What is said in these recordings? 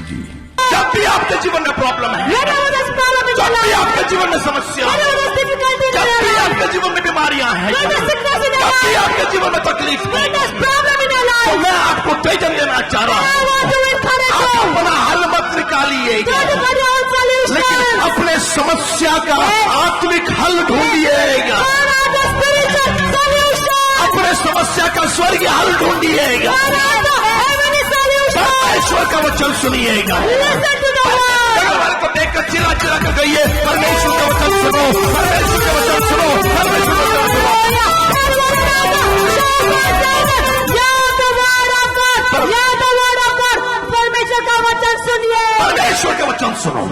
जी। जब भी आपके जीवन में प्रॉब्लम है, जब भी आपके जीवन में समस्या है, जब भी आपके जीवन में बीमारियां हैं, जब भी आपके जीवन में तकलीफ है, तो मैं आपको तेजन देना चाह रहा हूं। आप अपना हल मत निकालिएगा, लेकिन अपने समस्या का आत्मिक हल ढूंढिएगा, अपने समस्या का स्वर्गीय हल ढूंढिएगा, परमेश्वर का वचन सुनिएगा। को देखकर चिल्ला चिल्ला कर कहिए, परमेश्वर का वचन सुनो, परमेश्वर का वचन सुनो, परमेश्वर का वचन सुनो। परमेश्वर का वचन सुनिए, परमेश्वर का वचन सुनो।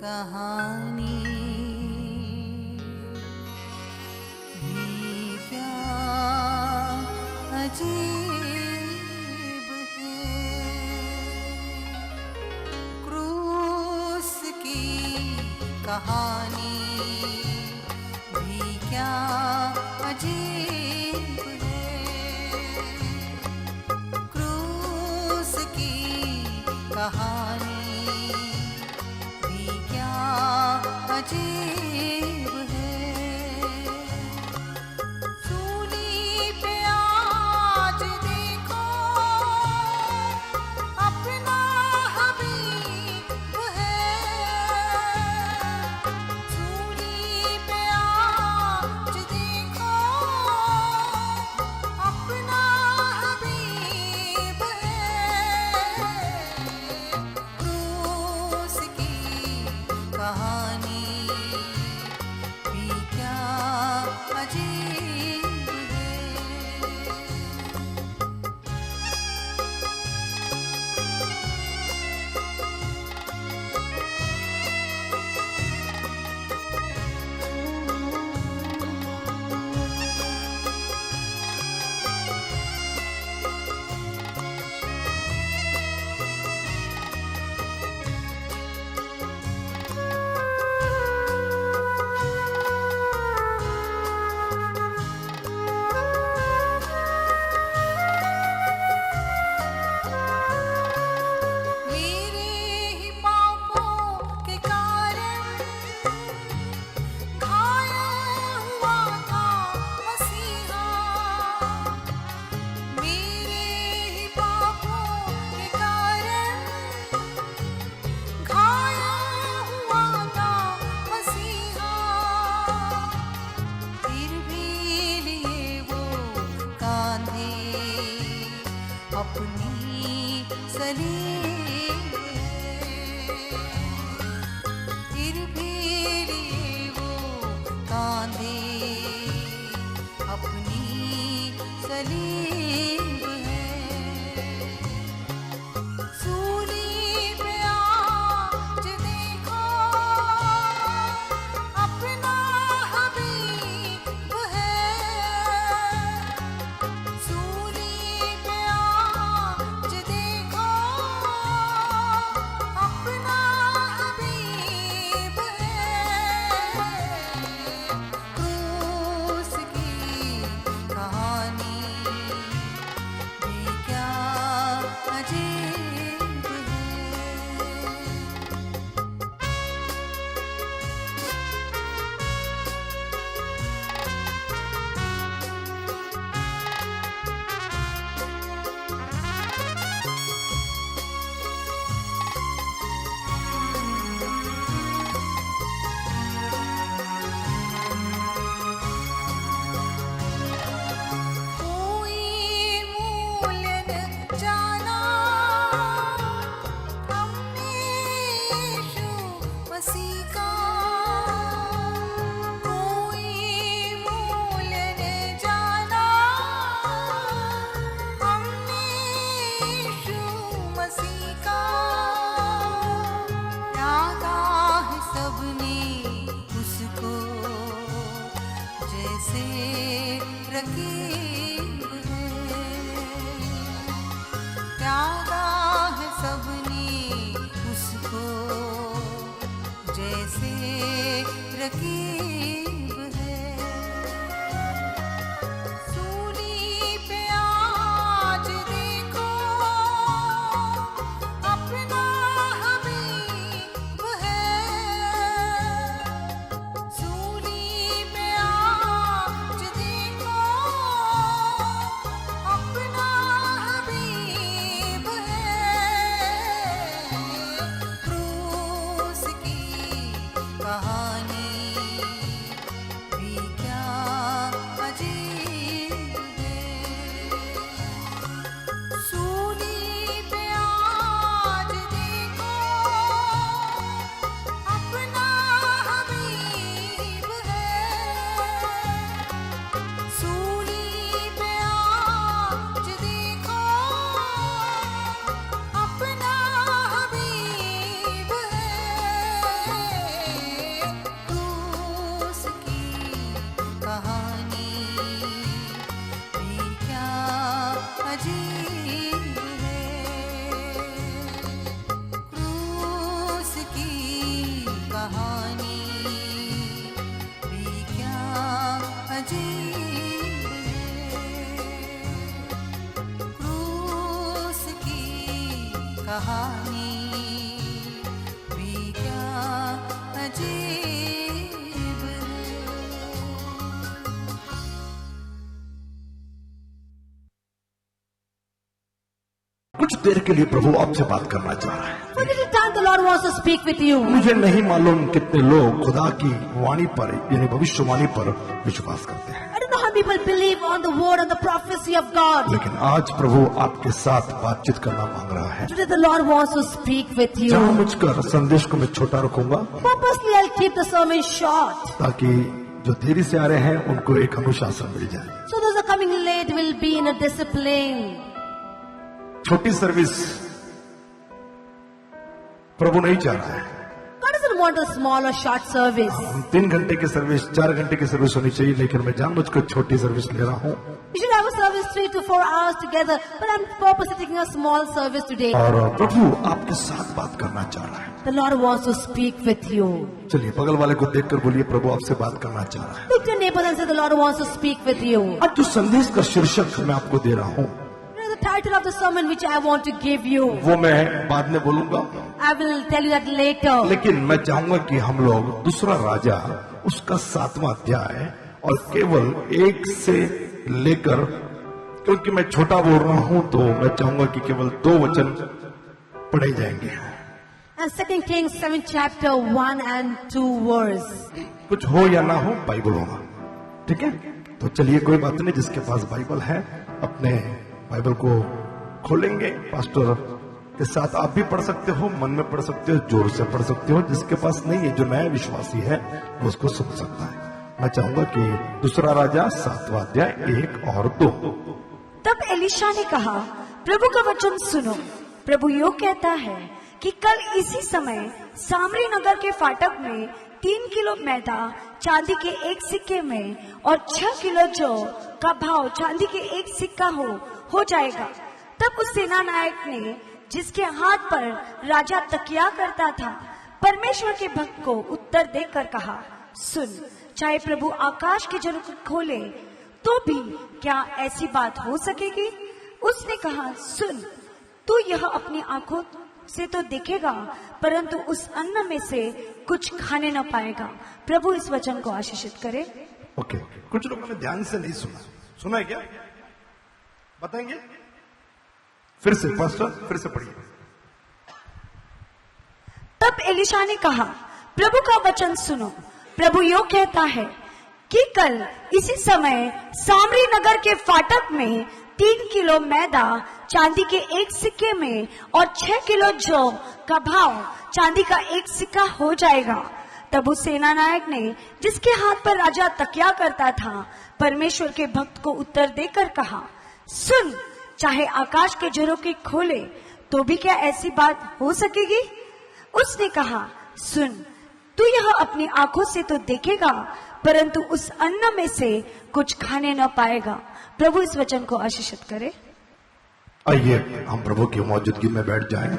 कहानी भी क्या अजीब है, क्रूस की कहानी भी क्या अजीब है, क्रूस की कहानी अजीब है। सूली पे आज देखो अपना हबीब है, सूली पे आज देखो अपना हबीब है, क्रूस की कहानी भी क्या अजीब है। अपनी सलीब फिर भी लिए वो कांधे अपनी सलीब है। सूली पे आज देखो अपना हबीब है, सूली पे आज देखो अपना हबीब है, क्रूस की कहानी रकीब है। त्यागा है सबने उसको जैसे रकीब है। सूली पे आज देखो अपना हबीब है। सूली पे आज देखो अपना हबीब है। क्रूस की कहानी भी क्या अजीब है। सूली पे आज देखो अपना हबीब है। सूली पे आज देखो अपना हबीब है। क्रूस की कहानी भी क्या अजीब है। क्रूस की कहानी भी क्या अजीब है। क्रूस की कहानी भी क्या अजीब है। कुछ देर के लिए प्रभु आपसे बात करना चाह रहा है। For a little time, the Lord wants to speak with you. मुझे नहीं मालूम कितने लोग खुदा की वाणी पर यानी भविष्यवाणी पर विश्वास करते हैं, I don't know how people believe on the word and the prophecy of God. लेकिन आज प्रभु आपके साथ बातचीत करना मांग रहा है। Today, the Lord wants to speak with you. जानबूझकर संदेश को मैं छोटा रखूंगा Purposely, I'll keep the sermon short. ताकि जो देरी से आ रहे हैं उनको एक अनुशासन मिल जाए। So those who are coming late will be in a discipline. छोटी सर्विस प्रभु नहीं चाह रहा है। God doesn't want a small or short service. 3 घंटे की सर्विस 4 घंटे की सर्विस होनी चाहिए, लेकिन मैं जानबूझकर छोटी सर्विस ले रहा हूँ। You should have a service 3 to 4 hours together, but I'm purposely taking a small service today. और प्रभु आपके साथ बात करना चाह रहा है। The Lord wants to speak with you. चलिए बगल वाले को देखकर बोलिए, प्रभु आपसे बात करना चाह रहा है। Look to your neighbor and say, the Lord wants to speak with you. आज जो संदेश का शीर्षक मैं आपको दे रहा हूँ You know, the title of the sermon which I want to give you, वो मैं बाद में बोलूंगा, I will tell you that later. लेकिन मैं चाहूंगा कि हम लोग दूसरा राजा उसका 7वां अध्याय और केवल 1 से लेकर, क्योंकि मैं छोटा बोल रहा हूं तो मैं चाहूंगा कि केवल 2 वचन पढ़े जाएंगे। And 2 Kings 7 chapter 1 and 2 verse. कुछ हो या ना हो बाइबल होगा, ठीक है? तो चलिए कोई बात नहीं, जिसके पास बाइबल है अपने बाइबल को खोलेंगे, पास्टर के साथ आप भी पढ़ सकते हो, मन में पढ़ सकते हो, जोर से पढ़ सकते हो। जिसके पास नहीं है, जो नया विश्वासी है, वो उसको सुन सकता है। मैं चाहूंगा कि दूसरा राजा 7वां अध्याय 1 और 2। तब एलीशा ने कहा, प्रभु का वचन सुनो। प्रभु यो कहता है कि कल इसी समय सामरी नगर के फाटक में 3 किलो मैदा चांदी के 1 सिक्के में और 6 किलो जौ का भाव चांदी के 1 सिक्का हो जाएगा। तब उस सेना नायक ने, जिसके हाथ पर राजा तकिया करता था, परमेश्वर के भक्त को उत्तर देकर कहा, सुन, चाहे प्रभु आकाश के जल को खोले तो भी क्या ऐसी बात हो सकेगी? उसने कहा, सुन, तू यह अपनी आंखों से तो देखेगा, परंतु उस अन्न में से कुछ खाने न पाएगा। प्रभु इस वचन को आशीषित करे। ओके, कुछ लोगों ने ध्यान से नहीं सुना है क्या? बताएंगे? फिर से पास्टर, फिर से पढ़िए। तब एलीशा ने कहा, प्रभु का वचन सुनो। प्रभु यो कहता है कि कल इसी समय सामरी नगर के फाटक में 3 किलो मैदा चांदी के 1 सिक्के में और 6 किलो जौ का भाव चांदी का 1 सिक्का हो जाएगा। तब उस सेना नायक ने, जिसके हाथ पर राजा तकिया करता था, परमेश्वर के भक्त को उत्तर देकर कहा, सुन, चाहे आकाश के झरोखे के खोले तो भी क्या ऐसी बात हो सकेगी? उसने कहा, सुन, तू यह अपनी आंखों से तो देखेगा, परंतु उस अन्न में से कुछ खाने न पाएगा। प्रभु इस वचन को आशीषित करे। आइए हम प्रभु की मौजूदगी में बैठ जाएं।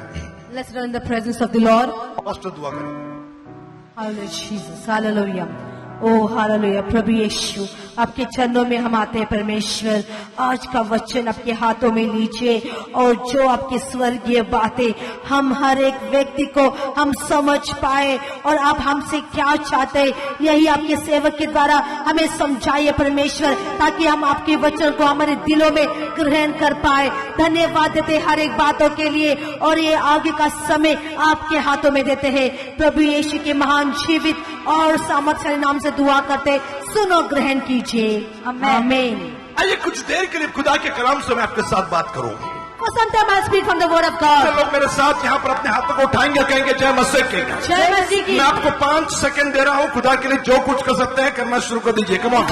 Let's run in the presence of the Lord. Pastor दुआ करें। Hallelujah, Jesus. Hallelujah. ओ हालेलुया। प्रभु यीशु, आपके चरणों में हम आते हैं परमेश्वर। आज का वचन आपके हाथों में लीजिए और जो आपकी स्वर्गीय बातें हम हर एक व्यक्ति को हम समझ पाए और आप हमसे क्या चाहते, यही आपके सेवक के द्वारा हमें समझाइए परमेश्वर, ताकि हम आपके वचन को हमारे दिलों में ग्रहण कर पाए। धन्यवाद देते हर एक बातों के लिए और ये आगे का समय आपके हाथों में देते हैं। प्रभु यीशु के महान जीवित और सामर्थ्यशाली नाम से दुआ करते, सुनो ग्रहण कीजिए। आमीन। आइए कुछ देर के लिए खुदा के कलाम से मैं आपके साथ बात करूं। For some time I'll speak from the word of God. लोग मेरे साथ यहाँ पर अपने हाथों को उठाएंगे, कहेंगे जय मसीह के। जय मसीह की। मैं आपको 5 सेकंड दे रहा हूँ, खुदा के लिए जो कुछ कर सकते हैं करना शुरू कर दीजिए। कम ऑन,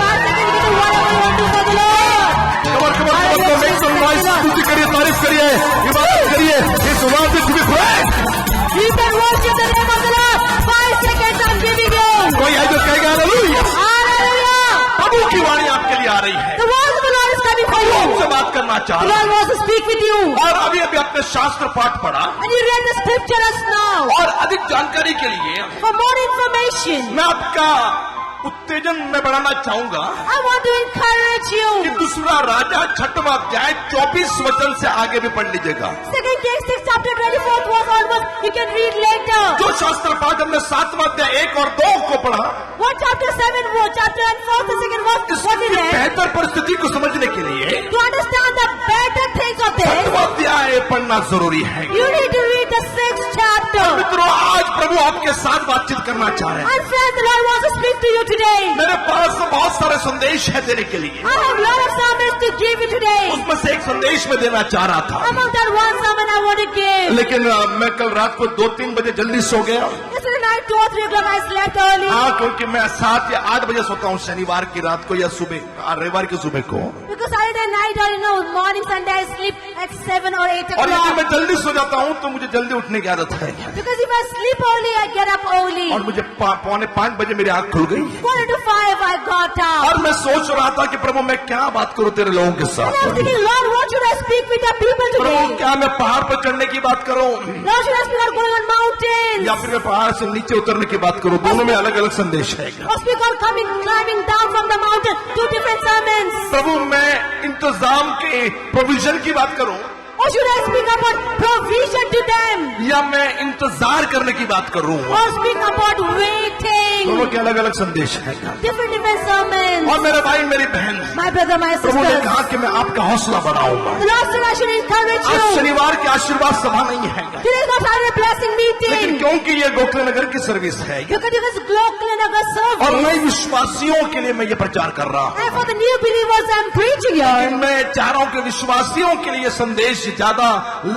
स्तुति करिए, तारीफ करिए, इबादत करिए, इस वादे को भी खुदाए। You can worship the name of the Lord. 5 seconds I'm giving you. कोई है जो कहेगा हालेलुया। Hallelujah. प्रभु की वाणी आपके लिए आ रही है। The word of the Lord is coming for you. आपसे बात करना चाह The रहा Lord wants to speak with you. हूं। और अभी अभी आपने शास्त्र पाठ पढ़ा And you read the scriptures now. और अधिक जानकारी के लिए For more information, मैं आपका उत्तेजन में बढ़ाना चाहूंगा I want to encourage कि you. दूसरा राजा 6वां अध्याय 24 वचन से आगे भी पढ़ लीजिएगा। 2 Kings 6 chapter 24th verse onwards, you can read later. जो शास्त्र पाठ हमने 7वां अध्याय 1 और 2 को पढ़ा, 1 chapter 7 verse, chapter and 1st and 2nd verse, what is इसकी it? बेहतर परिस्थिति को समझने के लिए To understand the better things of this, 7वां अध्याय पढ़ना जरूरी है। you need to read the 6th chapter. मित्रों, आज प्रभु आपके साथ बातचीत करना चाह रहे हैं। And friends, the Lord wants to speak to you today. मेरे पास बहुत सारे संदेश है देने के लिए, I have a lot of sermons to give you today. उसमें से एक संदेश में देना चाह रहा था, Among that one sermon I want to give. लेकिन मैं कल रात को 2-3 बजे जल्दी सो गया। Yesterday night 2 or 3 o'clock I slept early. हाँ, क्योंकि मैं 7 या 8 बजे सोता हूँ शनिवार की रात को या सुबह रविवार की सुबह को, Because Saturday night or morning Sunday I sleep at 7 or 8 और यदि मैं o'clock. जल्दी सो जाता हूँ तो मुझे जल्दी उठने की आदत है Because if I sleep early I get up early. और मुझे 4:45 बजे मेरी आंख खुल गई 4 to 5 I got up. और मैं सोच रहा था कि प्रभु मैं क्या बात करूं तेरे लोगों के And I was साथ। thinking, Lord, what should I speak with the people Prabhu today? क्या मैं पहाड़ पर चढ़ने की बात करूं Lord, should I speak about going on mountains? या फिर मैं पहाड़ से नीचे उतरने की बात करूं? दोनों में अलग अलग संदेश है। Or speak on climbing down from the mountain? 2 different sermons. प्रभु मैं इंतजाम के प्रोविजन की बात करूं Or should I speak about provision to them? या मैं इंतजार करने की बात करूं? Or speak about waiting? दोनों के अलग अलग संदेश है। Different sermons. और मेरे भाई मेरी बहन, My brother, my प्रभु ने sisters. कहा कि मैं आपका हौसला बढ़ाऊंगा। The Lord said I should encourage आज you. शनिवार की आशीर्वाद सभा नहीं है, Today is not Saturday blessing लेकिन meeting. क्योंकि ये गोखले नगर की सर्विस है Because it was Global Nagar और service. नए विश्वासियों के लिए मैं ये प्रचार कर रहा हूँ। And for the new believers I'm preaching here. मैं चाह रहा हूँ कि विश्वासियों के लिए संदेश ज्यादा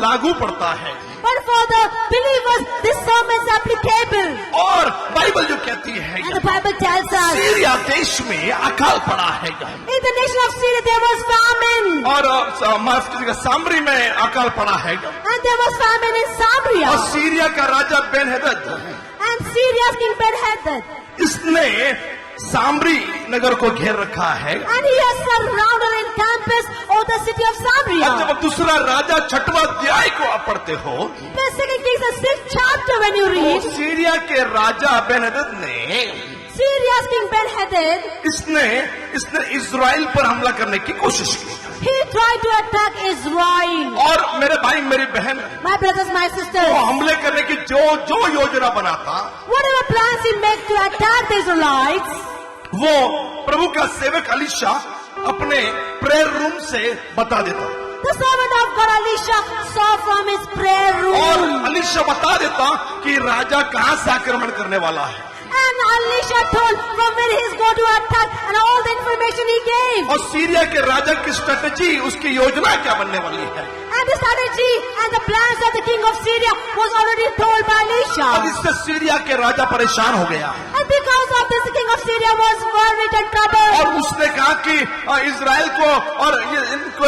लागू पड़ता है But for the believers, this sermon is applicable. और बाइबल जो कहती है And the Bible tells us, Syria देश में अकाल पड़ा है in the nation of Syria there was famine. और माफ कीजिएगा सामरी में अकाल पड़ा है And there was famine in Samaria. और सीरिया का राजा बेन-हदद And Syria's king Ben-Hadad. इसने सामरी नगर को घेर रखा है। And he has surrounded and encompassed all the city of और Samaria. जब आप दूसरा राजा 6वां अध्याय को आप पढ़ते हो The 2 Kings, the 6th chapter when you तो read, सीरिया के राजा बेन-हदद ने Syria's king Ben-Hadad, इसने इजराइल पर हमला करने की कोशिश की he tried to attack Israel. और मेरे भाई मेरी बहन My brothers, my वो sisters, हमले करने की जो योजना बनाता whatever plans he made to attack the Israelites, वो प्रभु का सेवक अलीशा अपने प्रेयर रूम से बता देता the servant of God Elisha saw from his prayer और room. अलीशा बता देता कि राजा कहां से आक्रमण करने वाला है And Elisha told from where he is going to attack and all the information he gave. और सीरिया के राजा की स्ट्रेटेजी उसकी योजना क्या बनने वाली है। And the strategy and the plans of the king of Syria was already told by अब Elisha. इससे सीरिया के राजा परेशान हो गया And because of this, the king of Syria was worried and troubled. और उसने कहा कि इजराइल को और इनको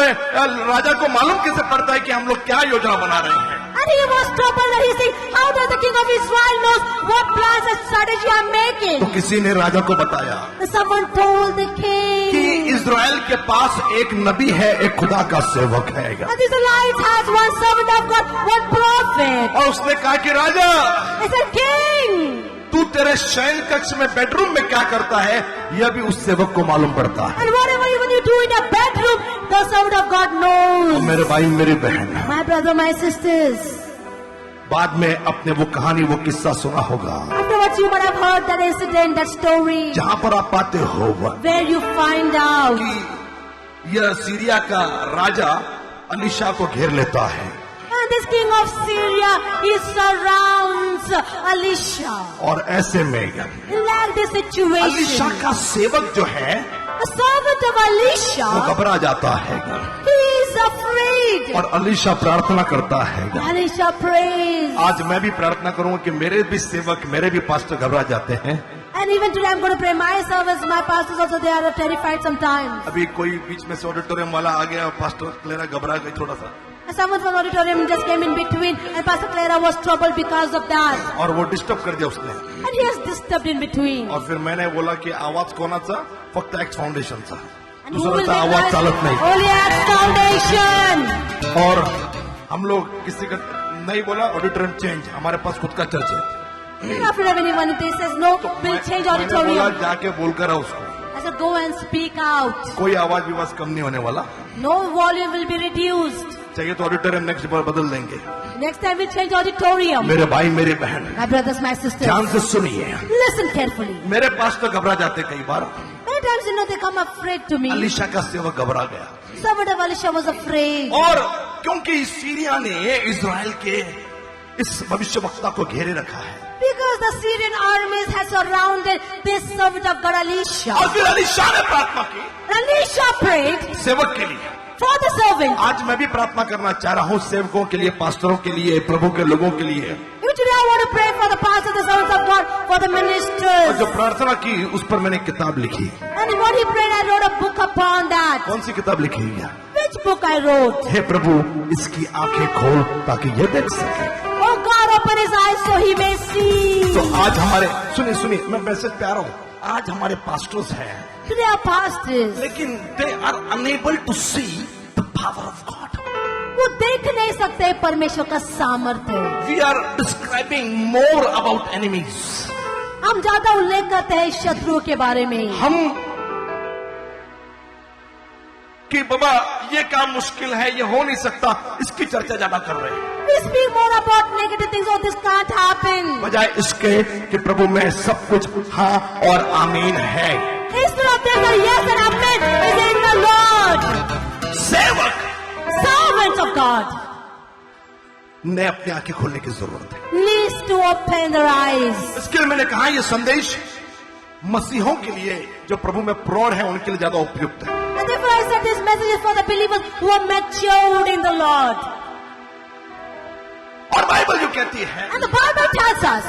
राजा को मालूम कैसे पड़ता है कि हम लोग क्या योजना बना रहे हैं। And And he was troubled that he said, how does the king of Israel knows what plans and strategy I'm making? तो किसी ने राजा को बताया Someone told the कि king. इज़राइल के पास एक नबी है, एक खुदा का सेवक है। And this Israelite has one servant of God, one prophet. और उसने कहा कि राजा, He said, king. तू तेरे शयन कक्ष में बेडरूम में क्या करता है, यह भी उस सेवक को मालूम पड़ता है। And whatever even you do in a bedroom, the servant of God knows. मेरे भाई मेरी बहन, My brother, my sisters. बाद में अपने वो कहानी वो किस्सा सुना होगा Afterwards, you might have heard that incident, that story, जहां पर आप पाते हो where you find out कि यह सीरिया का राजा अलीशा को घेर लेता है and this king of Syria, he surrounds Elisha. और ऐसे में Like this अलीशा situation, का सेवक जो है the servant of वो Elisha, घबरा जाता है he is afraid. और अलीशा प्रार्थना करता है। Elisha prays. आज मैं भी प्रार्थना करूंगा कि मेरे भी सेवक, मेरे भी पास्टर घबरा जाते हैं। And even today I'm going to pray. My servants, my pastors also, they are terrified sometimes. अभी कोई बीच में से ऑडिटोरियम वाला आ गया, पास्टर क्लेरा घबरा गई थोड़ा सा, And someone from the auditorium just came in between, and Pastor Clara was troubled because of that. और वो डिस्टर्ब कर दिया उसने। And he has disturbed in between. और फिर मैंने बोला कि आवाज कोणाचा, फक्त एक्स फाउंडेशनचा, And who will दुसऱ्याचा make आवाज noise? चालत नाही। Holy Acts Foundation. और हम लोग किसी का नहीं बोला, ऑडिटोरियम चेंज, हमारे पास खुद का चर्च है। And after anyone he says, no, we'll change मैंने बोला auditorium. जाके बोलकर आओ उसको, I said, go and speak out. कोई आवाज विवाज कम नहीं होने वाला, No volume will be reduced. चाहिए तो ऑडिटोरियम नेक्स्ट बार बदल देंगे। Next time we'll change auditorium. मेरे भाई मेरी बहन My brothers, my sisters, ध्यान से सुनिए, listen carefully. मेरे पास तो घबरा जाते कई बार, Many times, they come afraid to me. Alisha का सेवक घबरा गया। Servant of Elisha was afraid. और क्योंकि सीरिया ने इज़राइल के इस भविष्यवक्ता को घेरे रखा है, Because the Syrian armies had surrounded this servant of God, Elisha. और फिर अलीशा ने प्रार्थना की Elisha prayed सेवक के लिए। for the servant. आज मैं भी प्रार्थना करना चाह रहा हूँ सेवकों के लिए, पास्टरों के लिए, प्रभु के लोगों के लिए। Even today I want to pray for the pastors, the servants of God, for the और ministers. जो प्रार्थना की उस पर मैंने किताब लिखी। And what he prayed, I wrote a book upon that. कौन सी किताब लिखी है? Which book I wrote? हे प्रभु, इसकी आंखें खोल ताकि ये देख सके। Oh God, open his eyes so he may see. तो आज हमारे सुनिए सुनिए, मैं मैसेज पे आ रहा हूँ। आज हमारे पास्टर्स हैं, Today our pastors, लेकिन they are unable to see the power of God. वो देख नहीं सकते परमेश्वर का सामर्थ्य। We are describing more about enemies. हम ज्यादा उल्लेख करते हैं शत्रुओं के बारे में। हम कि बाबा ये काम मुश्किल है, ये हो नहीं सकता, इसकी चर्चा ज्यादा कर रहे हैं, We speak more about negative things. Oh, this can't happen. बजाय इसके कि प्रभु में सब कुछ हाँ और आमीन है। Instead of this, the yes and amen is in the Lord. सेवक Servants of God ने अपनी आंखें खोलने की जरूरत है। needs to open their eyes. इसके लिए मैंने कहा ये संदेश मसीहों के लिए जो प्रभु में प्रौढ़ है उनके लिए ज्यादा उपयुक्त है। And therefore I said this message is for the believers who are matured in the Lord. और बाइबल जो कहती है, And the Bible tells us,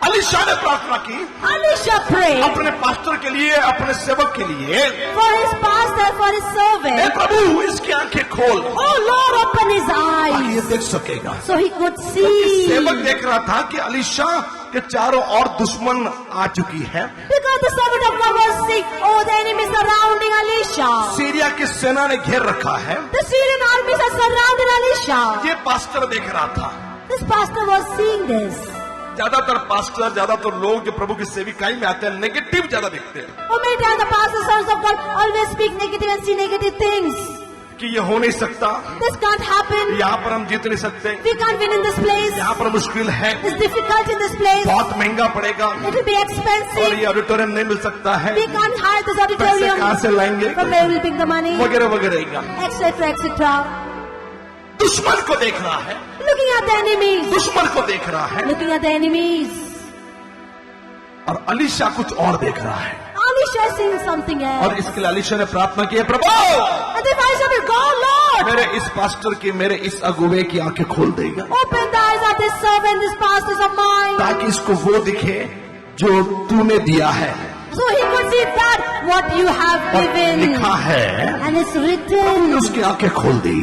Alisha ने प्रार्थना की Elisha prayed अपने पास्टर के लिए, अपने सेवक के लिए, for his pastor, for his hey servant. प्रभु इसकी आंखें खोल Oh Lord, open his ताकि ये eyes देख सकेगा। so he could क्योंकि see. सेवक देख रहा था कि अलीशा के चारों ओर दुश्मन आ चुकी है। Because the servant of God was sick, oh, the enemy surrounding Elisha. Syria की सेना ने घेर रखा है। The Syrian armies are surrounded Elisha. ये पास्टर देख रहा था। This pastor was seeing this. ज्यादातर पास्टर, ज्यादातर लोग जो प्रभु की सेविकाई में आते हैं नेगेटिव ज्यादा देखते हैं How many times the pastors, sons of God always speak negative and see negative things. कि ये हो नहीं सकता, This can't happen. यहाँ पर हम जीत नहीं सकते, We can't win in this place. यहाँ पर मुश्किल है, It's difficult in this place. बहुत महंगा पड़ेगा It will be और expensive. ये ऑडिटोरियम नहीं मिल सकता है, We can't hire this पैसे कहाँ auditorium. से लाएंगे, From where will we pick the money? वगैरह वगैरह। Etc. etc. दुश्मन को देख रहा है, Looking at the enemies. दुश्मन को देख रहा है, Looking at the enemies. और अलीशा कुछ और देख रहा है। Elisha is seeing something और else. इसके लिए अलीशा ने प्रार्थना की है, प्रभु And the Elisha will go, Lord, मेरे इस पास्टर की, मेरे इस अगुवे की आंखें खोल देगा open the eyes of this servant, this pastors of mine, ताकि इसको वो दिखे जो तूने दिया है so he could see that what you have और given. लिखा है, And it's written. उसकी आंखें खोल दी।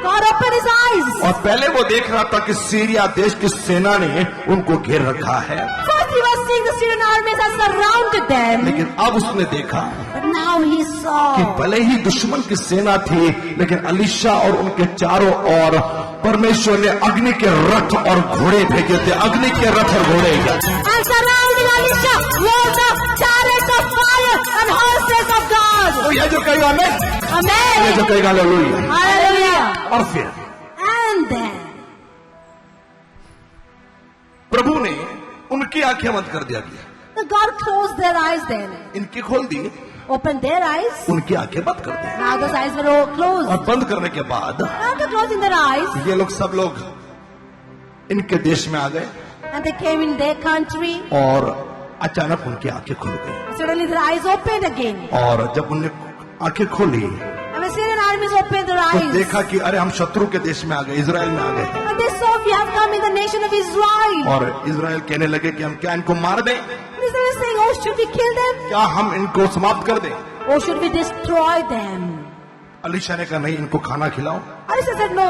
God opened his eyes. और पहले वो देख रहा था कि सीरिया देश की सेना ने उनको घेर रखा है, First he was seeing the Syrian armies that surrounded them. लेकिन अब उसने देखा But now he कि saw भले ही दुश्मन की सेना थी, लेकिन अलीशा और उनके चारों ओर परमेश्वर ने अग्नि के रथ और घोड़े भेजे थे। अग्नि के रथ और घोड़े। and surrounding Elisha were the chariots of fire and horses of God. तो यह जो कहेगा मैं, यह Amen. जो कहेगा हालेलुया। Hallelujah. और फिर And then प्रभु ने उनकी आंखें बंद कर दिया, the God closed their eyes then. इनकी खोल दी, Opened their eyes. उनकी आंखें बंद कर दी। Now those eyes were all closed. और बंद करने के बाद After closing their eyes, ये लोग सब लोग इनके देश में आ गए and they came in their country, और अचानक उनकी आंखें खुल गई। suddenly their eyes opened again. और जब उनने आंखें खोली And the Syrian armies opened their तो eyes. देखा कि अरे हम शत्रु के देश में आ गए, इजराइल में आ गए। And they saw we have come in the nation of Israel. और इजराइल कहने लगे कि हम क्या इनको मार दें, And Israel is saying, oh, should we kill them? क्या हम इनको समाप्त कर दें? Or should we destroy them? Alisha ने कहा नहीं, इनको खाना खिलाओ Elisha said, no,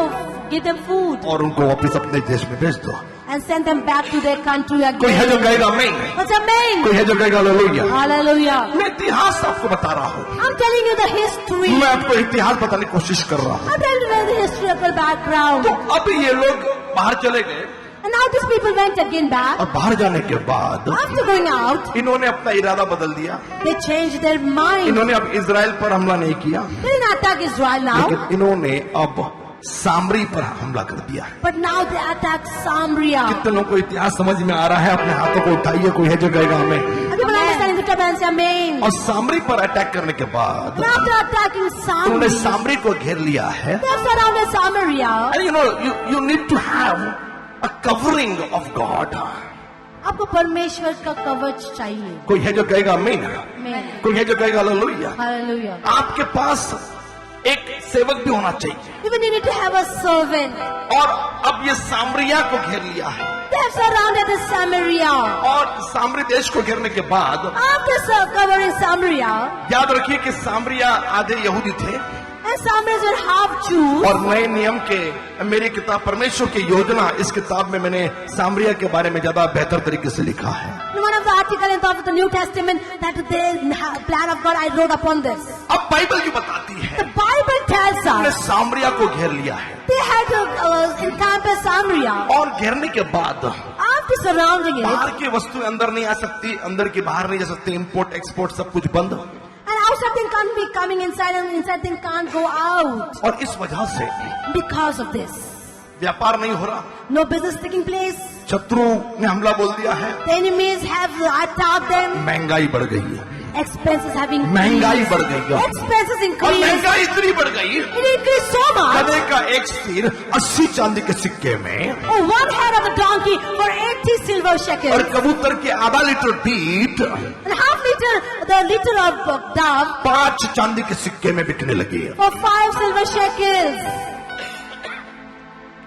give them food और उनको वापस अपने देश में भेज दो। and send them back to their country कोई है जो again. कहेगा नहीं, What's amen? कोई है जो कहेगा हालेलुया। Hallelujah. मैं इतिहास आपको बता रहा हूँ, I'm telling you the history. मैं आपको इतिहास बताने की कोशिश कर रहा हूँ। I'm telling you the historical background. तो अब ये लोग बाहर चले गए And now these people went again back. और बाहर जाने के बाद After going out, इन्होंने अपना इरादा बदल दिया। they changed their mind. इन्होंने अब इजराइल पर हमला नहीं किया, They didn't attack Israel now, लेकिन इन्होंने अब सामरी पर हमला कर दिया। but now they attack Samaria. कितने लोगों को इतिहास समझ में आ रहा है? अपने हाथों को उठाइए, कोई है जो कहेगा हमें। And people understand the and say amen. और सामरी पर अटैक करने के बाद And after attacking उन्होंने Samaria, सामरी को घेर लिया है। they have surrounded Samaria. And you need to have a covering of God. आपको परमेश्वर का कवच चाहिए. कोई है जो कहेगा आमीन, Amen. कोई है जो कहेगा हालेलुया। Hallelujah. आपके पास एक सेवक भी होना चाहिए। Even you need to have a servant. और अब ये सामरिया को घेर लिया है, They have surrounded the Samaria. और सामरी देश को घेरने के बाद After covering Samaria, याद रखिए कि सामरिया आधे यहूदी थे and Samaritans were half Jews. और नए नियम के मेरी किताब परमेश्वर की योजना, इस किताब में मैंने सामरिया के बारे में ज्यादा बेहतर तरीके से लिखा है। One of the articles in the New Testament that the plan of God I wrote upon this. अब बाइबल जो बताती The है Bible tells उन्होंने us सामरिया को घेर लिया है, they had to encamp Samaria. और घेरने के बाद After surrounding बाहर it, की वस्तु अंदर नहीं आ सकती, अंदर की बाहर नहीं जा सकती, इंपोर्ट एक्सपोर्ट सब कुछ बंद। and outside thing can't be coming inside, and inside thing can't go out. और इस वजह से Because of this, व्यापार नहीं हो रहा, no business taking place. शत्रु ने हमला बोल दिया है, The enemies have attacked them. महंगाई बढ़ गई है, Expenses have increased. महंगाई बढ़ गई है, Expenses और increased. महंगाई इतनी बढ़ गई, It increased so much. गधे का एक सिर 80 चांदी के सिक्के में, Oh, one head of a donkey for 80 silver और shekels. कबूतर के आधा लीटर दूध And half liter, the liter of dove 5 चांदी के सिक्के में बिकने लगी है। for 5 silver shekels.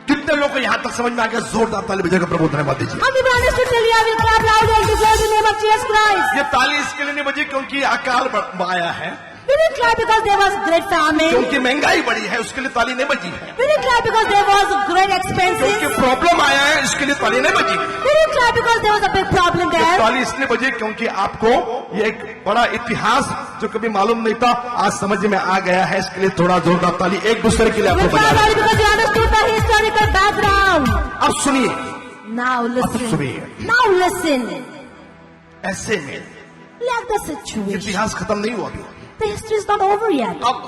कितने लोग को यहाँ तक समझ में आ गया? जोरदार ताली बजाकर प्रभु धन्यवाद दीजिए। How people understood till you will clap loud and declare the name of Jesus Christ. ये ताली इसके लिए नहीं बजी क्योंकि अकाल आया है, We didn't clap because there was great famine. क्योंकि महंगाई बढ़ी है, उसके लिए ताली नहीं बजी है, We didn't clap because there was great क्योंकि expenses. प्रॉब्लम आया है, इसके लिए ताली नहीं बजी। We didn't clap because there was a big problem there. ताली इसलिए बजी क्योंकि आपको ये एक बड़ा इतिहास जो कभी मालूम नहीं था आज समझ में आ गया है, इसके लिए थोड़ा जोरदार ताली एक दूसरे के लिए We आपको clap बजा। loud because you understood the historical background. अब सुनिए, Now अब listen. सुनिए, Now listen. ऐसे में Like the situation. इतिहास खत्म नहीं हुआ अभी। The history is not over yet. अब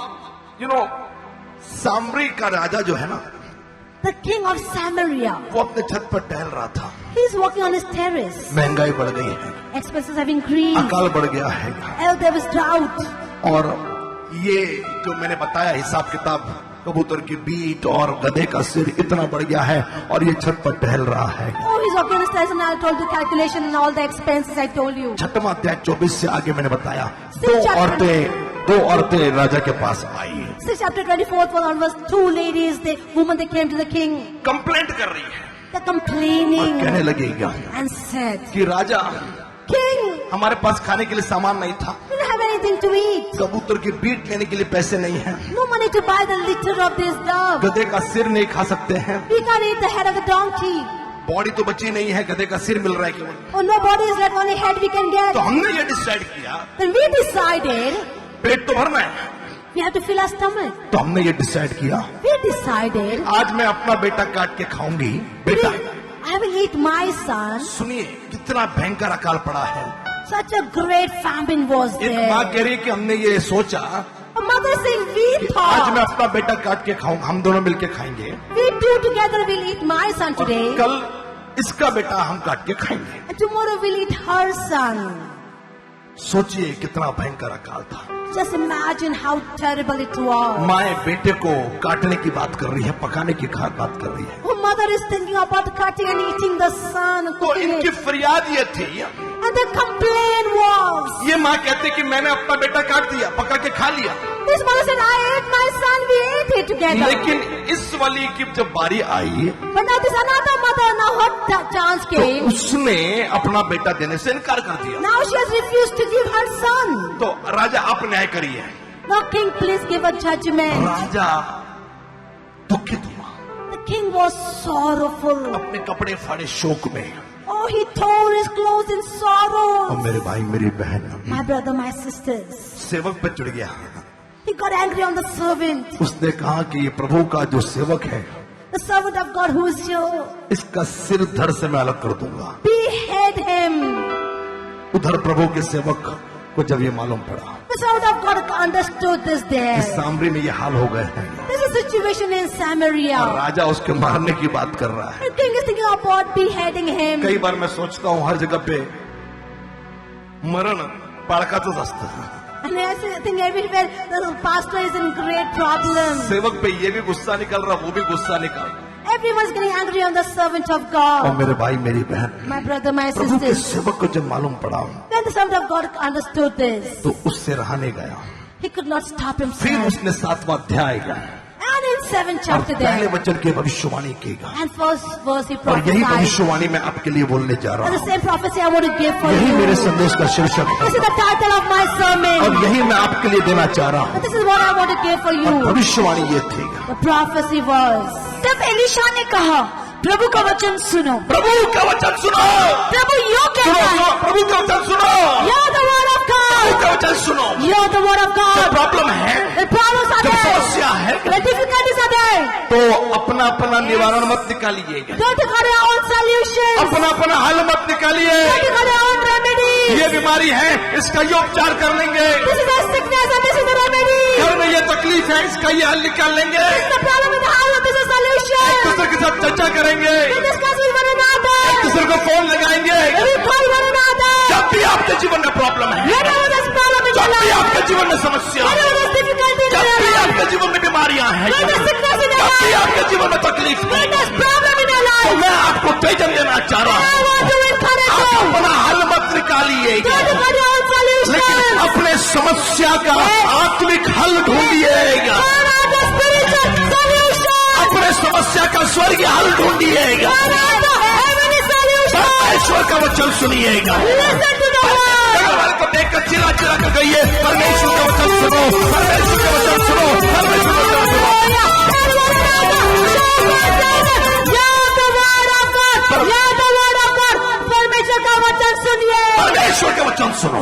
सामरी का राजा जो है ना, The king of Samaria, वो अपने छत पर टहल रहा था, he's walking on his terrace. महंगाई बढ़ गई है, Expenses have increased. अकाल बढ़ गया है, And there was drought. और ये जो मैंने बताया हिसाब किताब, कबूतर की बीट और गधे का सिर इतना बढ़ गया है, और ये छत पर टहल रहा है। Oh, he's walking on his terrace, and I told the calculation and all the expenses I told you. छठवां अध्याय 24 से आगे मैंने बताया, दो औरतें राजा के पास आई, 6 chapter 24th one was 2 ladies, the woman they came to the king. Complaint कर रही है They're और complaining कहने लगेगा and said, कि राजा King, हमारे पास खाने के लिए सामान नहीं था, We didn't have anything to eat. कबूतर की बीट लेने के लिए पैसे नहीं है, No money to buy the litter of this dove. गधे का सिर नहीं खा सकते हैं, We can't eat the head of the donkey. Body तो बची नहीं है, गधे का सिर मिल रहा है केवल। Oh, no body is like only head we can get. तो हमने ये डिसाइड किया Then we decided पेट तो भरना है, we have to fill our stomach. तो हमने ये डिसाइड किया We decided आज मैं अपना बेटा काट के खाऊंगी। बेटा I will eat my son. सुनिए कितना भयंकर अकाल पड़ा है। Such a great famine was एक माँ there. कह रही है कि हमने ये सोचा A mother saying, we आज मैं thought अपना बेटा काट के खाऊंगा, हम दोनों मिलके खाएंगे, we two together will eat my son और today. कल इसका बेटा हम काट के खाएंगे। And tomorrow we'll eat her son. सोचिए कितना भयंकर अकाल था। Just imagine how terrible it was. माए बेटे को काटने की बात कर रही है, पकाने की बात कर रही है। Oh, mother is thinking about cutting and eating the son, तो cooking इनकी it. फरियाद ये थी, And the complaint was, ये माँ कहते कि मैंने अपना बेटा काट दिया, पका के खा लिया, this mother said, I ate my son, we ate it together. लेकिन इस वाली की जब बारी आई But now this another mother, now her chance तो came. उसने अपना बेटा देने से इनकार कर दिया। Now she has refused to give her son. तो राजा आप न्याय करिए। Now king, please give a judgment. राजा दुखित हुआ, The king was sorrowful. अपने कपड़े फाड़े शोक में। Oh, he tore his clothes in और sorrow. मेरे भाई मेरी बहन My brother, my sisters. सेवक पे चढ़ गया। He got angry on the servant. उसने कहा कि ये प्रभु का जो सेवक है The servant of God who is here. इसका सिर धड़ से मैं अलग कर दूंगा। Behead him. उधर प्रभु के सेवक को जब ये मालूम पड़ा The servant of God understood this कि there. सामरी में ये हाल हो गए हैं, This is a situation in Samaria. और राजा उसके मारने की बात कर रहा है। The king is thinking about beheading him. कई बार मैं सोचता हूँ हर जगह पे मरण पाळकाचंच असतं। And I think everywhere the pastor is in great problem. सेवक पे ये भी गुस्सा निकल रहा, वो भी गुस्सा निकल रहा। Everyone's getting angry on the servant of और God. मेरे भाई मेरी बहन, My brother, my प्रभु के sisters. सेवक को जब मालूम पड़ा When the servant of God understood this, तो उससे रहा नहीं गया। he could not stop फिर himself. उसने 7वां अध्याय का And in 7th और chapter पहले there, वचन की भविष्यवाणी कीगा, and first verse he और यही prophesied. भविष्यवाणी मैं आपके लिए बोलने जा रहा And the हूँ। same prophecy I want to give for यही मेरे you. संदेश का शीर्षक है This is the title of my और sermon. यही मैं आपके लिए देना चाह रहा हूँ। And this is what I want to give for और you. भविष्यवाणी ये थी, The prophecy was, तब एलिशा ने कहा, प्रभु का वचन सुनो। प्रभु का वचन सुनो, प्रभु यूं सुनो, कहता है, सुनो, प्रभु का वचन सुनो, Hear the word of Prabhu God. का वचन सुनो। Hear the word of जो God. प्रॉब्लम है, The problems are जो there. समस्या है, The difficulties are there. तो अपना अपना निवारण मत निकालिएगा, Don't got your own solutions. अपना अपना हल मत निकालिए। Don't got your own remedies. ये बीमारी है, इसका ये उपचार कर लेंगे। This is a sickness and this is the remedy. घर में ये तकलीफ है, इसका ये हल निकाल लेंगे। This is the problem in the house. This is a solution. दूसरे के साथ चर्चा करेंगे, We discuss with one another. दूसरे को फोन लगाएंगे। We call one another. जब भी आपके जीवन में प्रॉब्लम है, Whenever there's problem in your जब भी life, आपके जीवन में समस्या है, whenever there's difficulty in जब your भी life, आपके जीवन में बीमारियां हैं, when there's sickness in your जब भी life, आपके जीवन में तकलीफ है, when there's problem in your तो life, मैं आपको उत्तेजन देना चाह रहा I हूँ। want to encourage आप you. अपना हल मत निकालिएगा, Don't got your own लेकिन solutions. अपने समस्या का आत्मिक हल ढूंढिएगा, What are the spiritual solutions? अपने समस्या का स्वर्गीय हल ढूंढिएगा। What are the heavenly solutions? परमेश्वर का वचन सुनिएगा। Listen to the word. भगवान को देखकर चिल्ला चिल्ला कर कहिए, परमेश्वर का वचन सुनो, परमेश्वर का वचन सुनो, परमेश्वर का वचन सुनो। परमेश्वर का वचन सुनिए. परमेश्वर का वचन सुनो।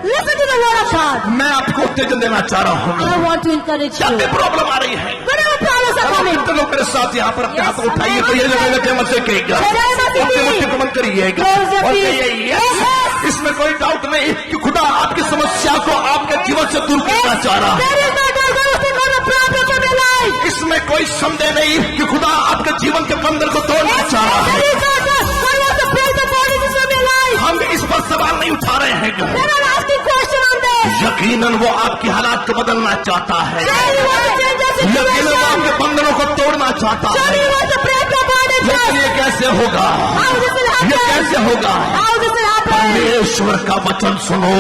Listen to the word of God. मैं आपको उत्तेजन देना चाह रहा हूँ। I want to encourage जब भी you. प्रॉब्लम आ रही है, Whenever problems are coming, कितने लोग मेरे साथ यहाँ पर अपने हाथ उठाइए तो ये जगह लगे मत से कहेगा, अपने मुट्ठी को बंद करिएगा और कहिए यस। इसमें कोई डाउट नहीं कि खुदा आपकी समस्या को आपके जीवन से दूर करना चाह रहा है। there is no doubt that you got a problem in your life. इसमें कोई संदेह नहीं कि खुदा आपके जीवन के बंधन को तोड़ना चाह रहा है। There is no doubt God wants to break the bondages from your life. हम इस पर सवाल नहीं उठा रहे हैं, We're not asking question on this. यकीनन वो आपकी हालात को बदलना चाहता है, Sure, you want to change the यकीनन वो situation. आपके बंधनों को तोड़ना चाहता Sure, है। you want to break the bondages. लेकिन ये कैसे होगा, How this will happen? ये कैसे होगा? How this will happen? परमेश्वर का वचन सुनो,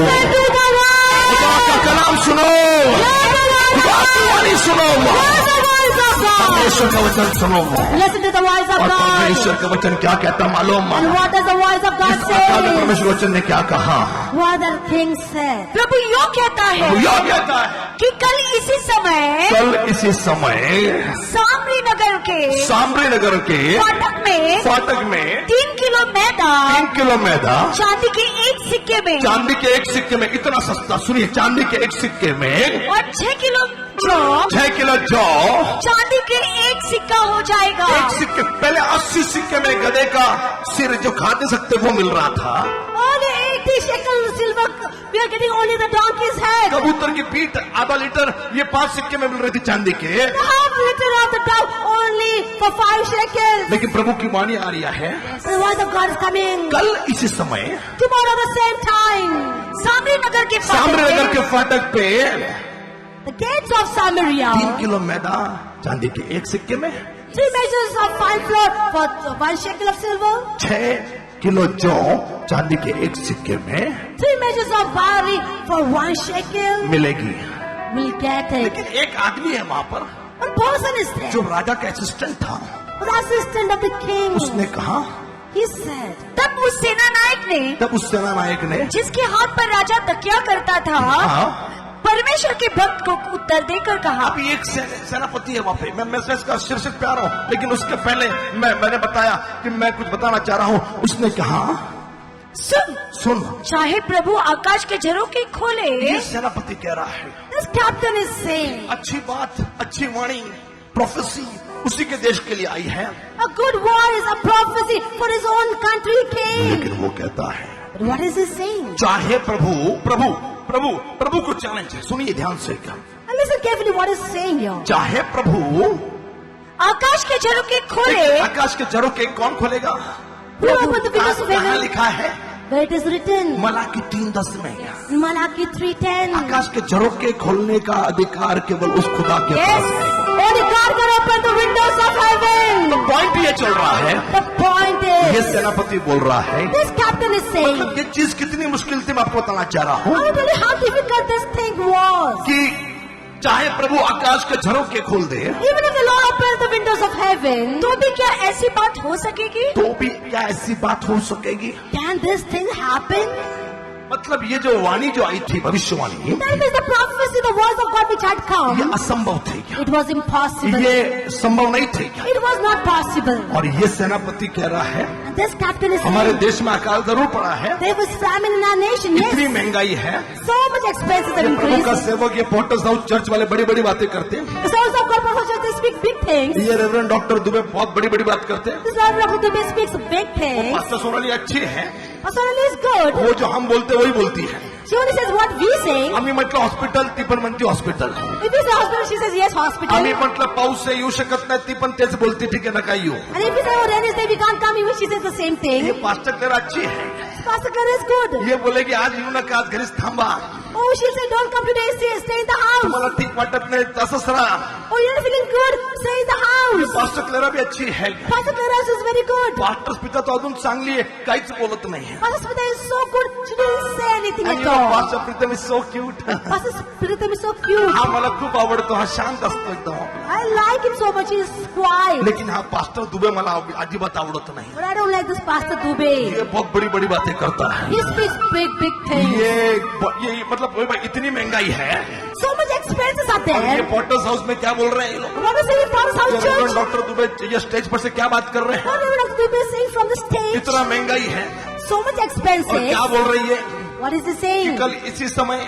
Listen to the word. खुदा का कलाम सुनो, Hear the word. खुदा की वाणी सुनो। Hear the voice of God. परमेश्वर का वचन सुनो Listen to the voice of और God. परमेश्वर का वचन क्या कहता मालूम? And what does the voice of God इस अकाल में say? परमेश्वर वचन ने क्या कहा? What the king said. प्रभु यो कहता वो है यह कहता है कि कल इसी समय कल इसी समय सामरी नगर के सामरी नगर के फाटक में 3 किलो मैदा 3 किलो मैदा चांदी के एक सिक्के में चांदी के एक सिक्के में, इतना सस्ता, सुनिए, चांदी के एक सिक्के में और 6 किलो जौ 6 किलो जौ, चांदी के एक सिक्का हो जाएगा। एक सिक्के, पहले 80 सिक्के में गधे का सिर जो खा नहीं सकते वो मिल रहा था। Only 80 shekel silver. We are getting only the donkey's head. कबूतर की पीठ आधा लीटर ये 5 सिक्के में मिल रही थी चांदी के। Half liter of the dough only for 5 shekels. लेकिन प्रभु की वाणी आ रही है The voice of God is coming. कल इसी समय Tomorrow the same time. सामरी नगर के सामरी नगर फाटक के फाटक पे The gates of Samaria. 3 kilo मैदा चांदी के एक सिक्के में, 3 measures of fine flour for 1 shekel of silver. 6 kilo जौ चांदी के एक सिक्के में 3 measures of barley for 1 shekel. मिलेगी। We'll get it. लेकिन एक आदमी है वहां पर One person is there. जो राजा का असिस्टेंट था, The assistant of the king. उसने कहा, He said. तब उस सेना नायक ने तब उस सेना नायक ने जिसके हाथ पर राजा तकिया करता था हाँ, परमेश्वर के भक्त को उत्तर देकर कहा, अभी एक सेनापति है वहां पे, मैं इसका शीर्षक पे आ रहा हूं, लेकिन उसके पहले मैंने बताया कि मैं कुछ बताना चाह रहा हूं। उसने कहा, सुन, चाहे प्रभु आकाश के झरोखे खोले, ये सेनापति कह रहा है, This captain is saying. अच्छी बात, अच्छी वाणी, प्रोफेसी उसी के देश के लिए आई है, A good word is a prophecy for his own country king. लेकिन वो कहता है, But what is he saying? चाहे प्रभु को चैलेंज है, सुनिए ध्यान से क्या, And listen carefully what he's saying here. चाहे प्रभु आकाश के झरोखे खोले, आकाश के झरोखे कौन खोलेगा? Who opened the windows of कहाँ heaven? लिखा है? Where it is written. Malachi 3:10 में Malachi 3:10. आकाश के झरोखे खोलने का अधिकार केवल उस खुदा के Yes. पास है। Only God can open the windows of heaven. Point ये चल रहा है, The point ये is, सेनापति बोल रहा है, this captain is saying, मतलब ये चीज कितनी मुश्किल थी मैं आपको बताना चाह रहा हूँ I will tell you how difficult this thing was. कि चाहे प्रभु आकाश के झरोखे खोल दे Even if the Lord opens the windows of heaven, तो भी क्या ऐसी बात हो सकेगी? तो भी क्या ऐसी बात हो सकेगी? can this thing happen? मतलब ये जो वाणी जो आई थी, भविष्यवाणी, That means the prophecy, the voice of God which had ये come, असंभव थी क्या? it was impossible. ये संभव नहीं थे क्या? It was not possible. और ये सेनापति कह रहा है, And this captain is हमारे saying, देश में अकाल जरूर पड़ा है, there was famine in our nation, इतनी yes. महंगाई है, So much expenses are ये प्रभु का increasing. सेवक, ये पोर्टर्स हाउस चर्च वाले बड़ी बड़ी बातें करते हैं, The sons of God professors, they speak big things. ये रेवरेंड डॉक्टर दुबे बहुत बड़ी बड़ी बात करते हैं, This Lord Dr. Dubey speaks big things. Pastor Sonali अच्छी है, Pastor Ali is good. वो जो हम बोलते वही बोलती है। She only says what we say. आम्ही म्हटलं हॉस्पिटल, ती पण म्हणते hospital. If we say hospital, she says yes, hospital. आम्ही म्हटलं पाऊस से येऊ शकत नाही, ती पण तेच बोलते, ठीक आहे नका येऊ. And if we say, oh, Dennis Day, we can't come, even she says the same ये thing. पास्टर क्लेअर अच्छी है, Pastor Clara is good. ये बोलेगी आज येऊ नका, आज घरीच थांबा, Oh, she'll say, don't come today, stay in the house. तुम्हाला ठीक वाटत नाही तसंच राहा. Oh, you're not feeling good, stay in the house. Pastor Clare भी अच्छी है, Pastor Clara is very good. Pastor पिता तो अजून चांगली आहे, काहीच बोलत नाही है. Pastor Smita is so good, she didn't say anything आणि at all. Pastor Pritam is so cute. Pastor Pritham is so cute. हा मला खूप आवडतो, हा शांत असतो एकदम, I like him so much, he's quiet. लेकिन हा पास्टर दुबे मला अजिबात आवडत नाही. But I don't like this Pastor Dubey. ये बहुत बड़ी बड़ी बातें करता है. He speaks big things. ये मतलब इतनी महंगाई है, So much expenses are और ये there. पोर्टर्स हाउस में क्या बोल रहे हैं ये लोग? What is saying from South Church? Doctor Dubey ये स्टेज पर से क्या बात कर रहे हैं? What is Dr. Dubey saying from the stage? इतना महंगाई है, So much और expenses. क्या बोल रही है What is he कि saying? कल इसी समय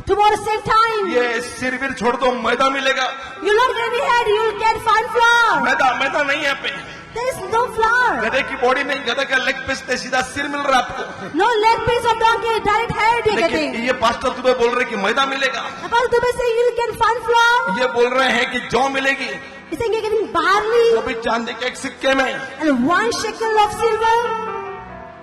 Tomorrow same time. ये सिरविर छोड़ दो, मैदा मिलेगा. You'll not get any head, you'll get fine flour. मैदा नहीं है पे, There is no flour. गधे की बॉडी नहीं, गधे का लेग पीस नहीं, सीधा सिर मिल रहा है आपको. No leg piece of donkey, direct head you're लेकिन getting. ये पास्टर दुबे बोल रहे कि मैदा मिलेगा, About Dubey saying you'll get fine flour. ये बोल रहे हैं कि जौ मिलेगी, He's saying you're getting barley वो भी चांदी के एक सिक्के में. and 1 shekel of silver.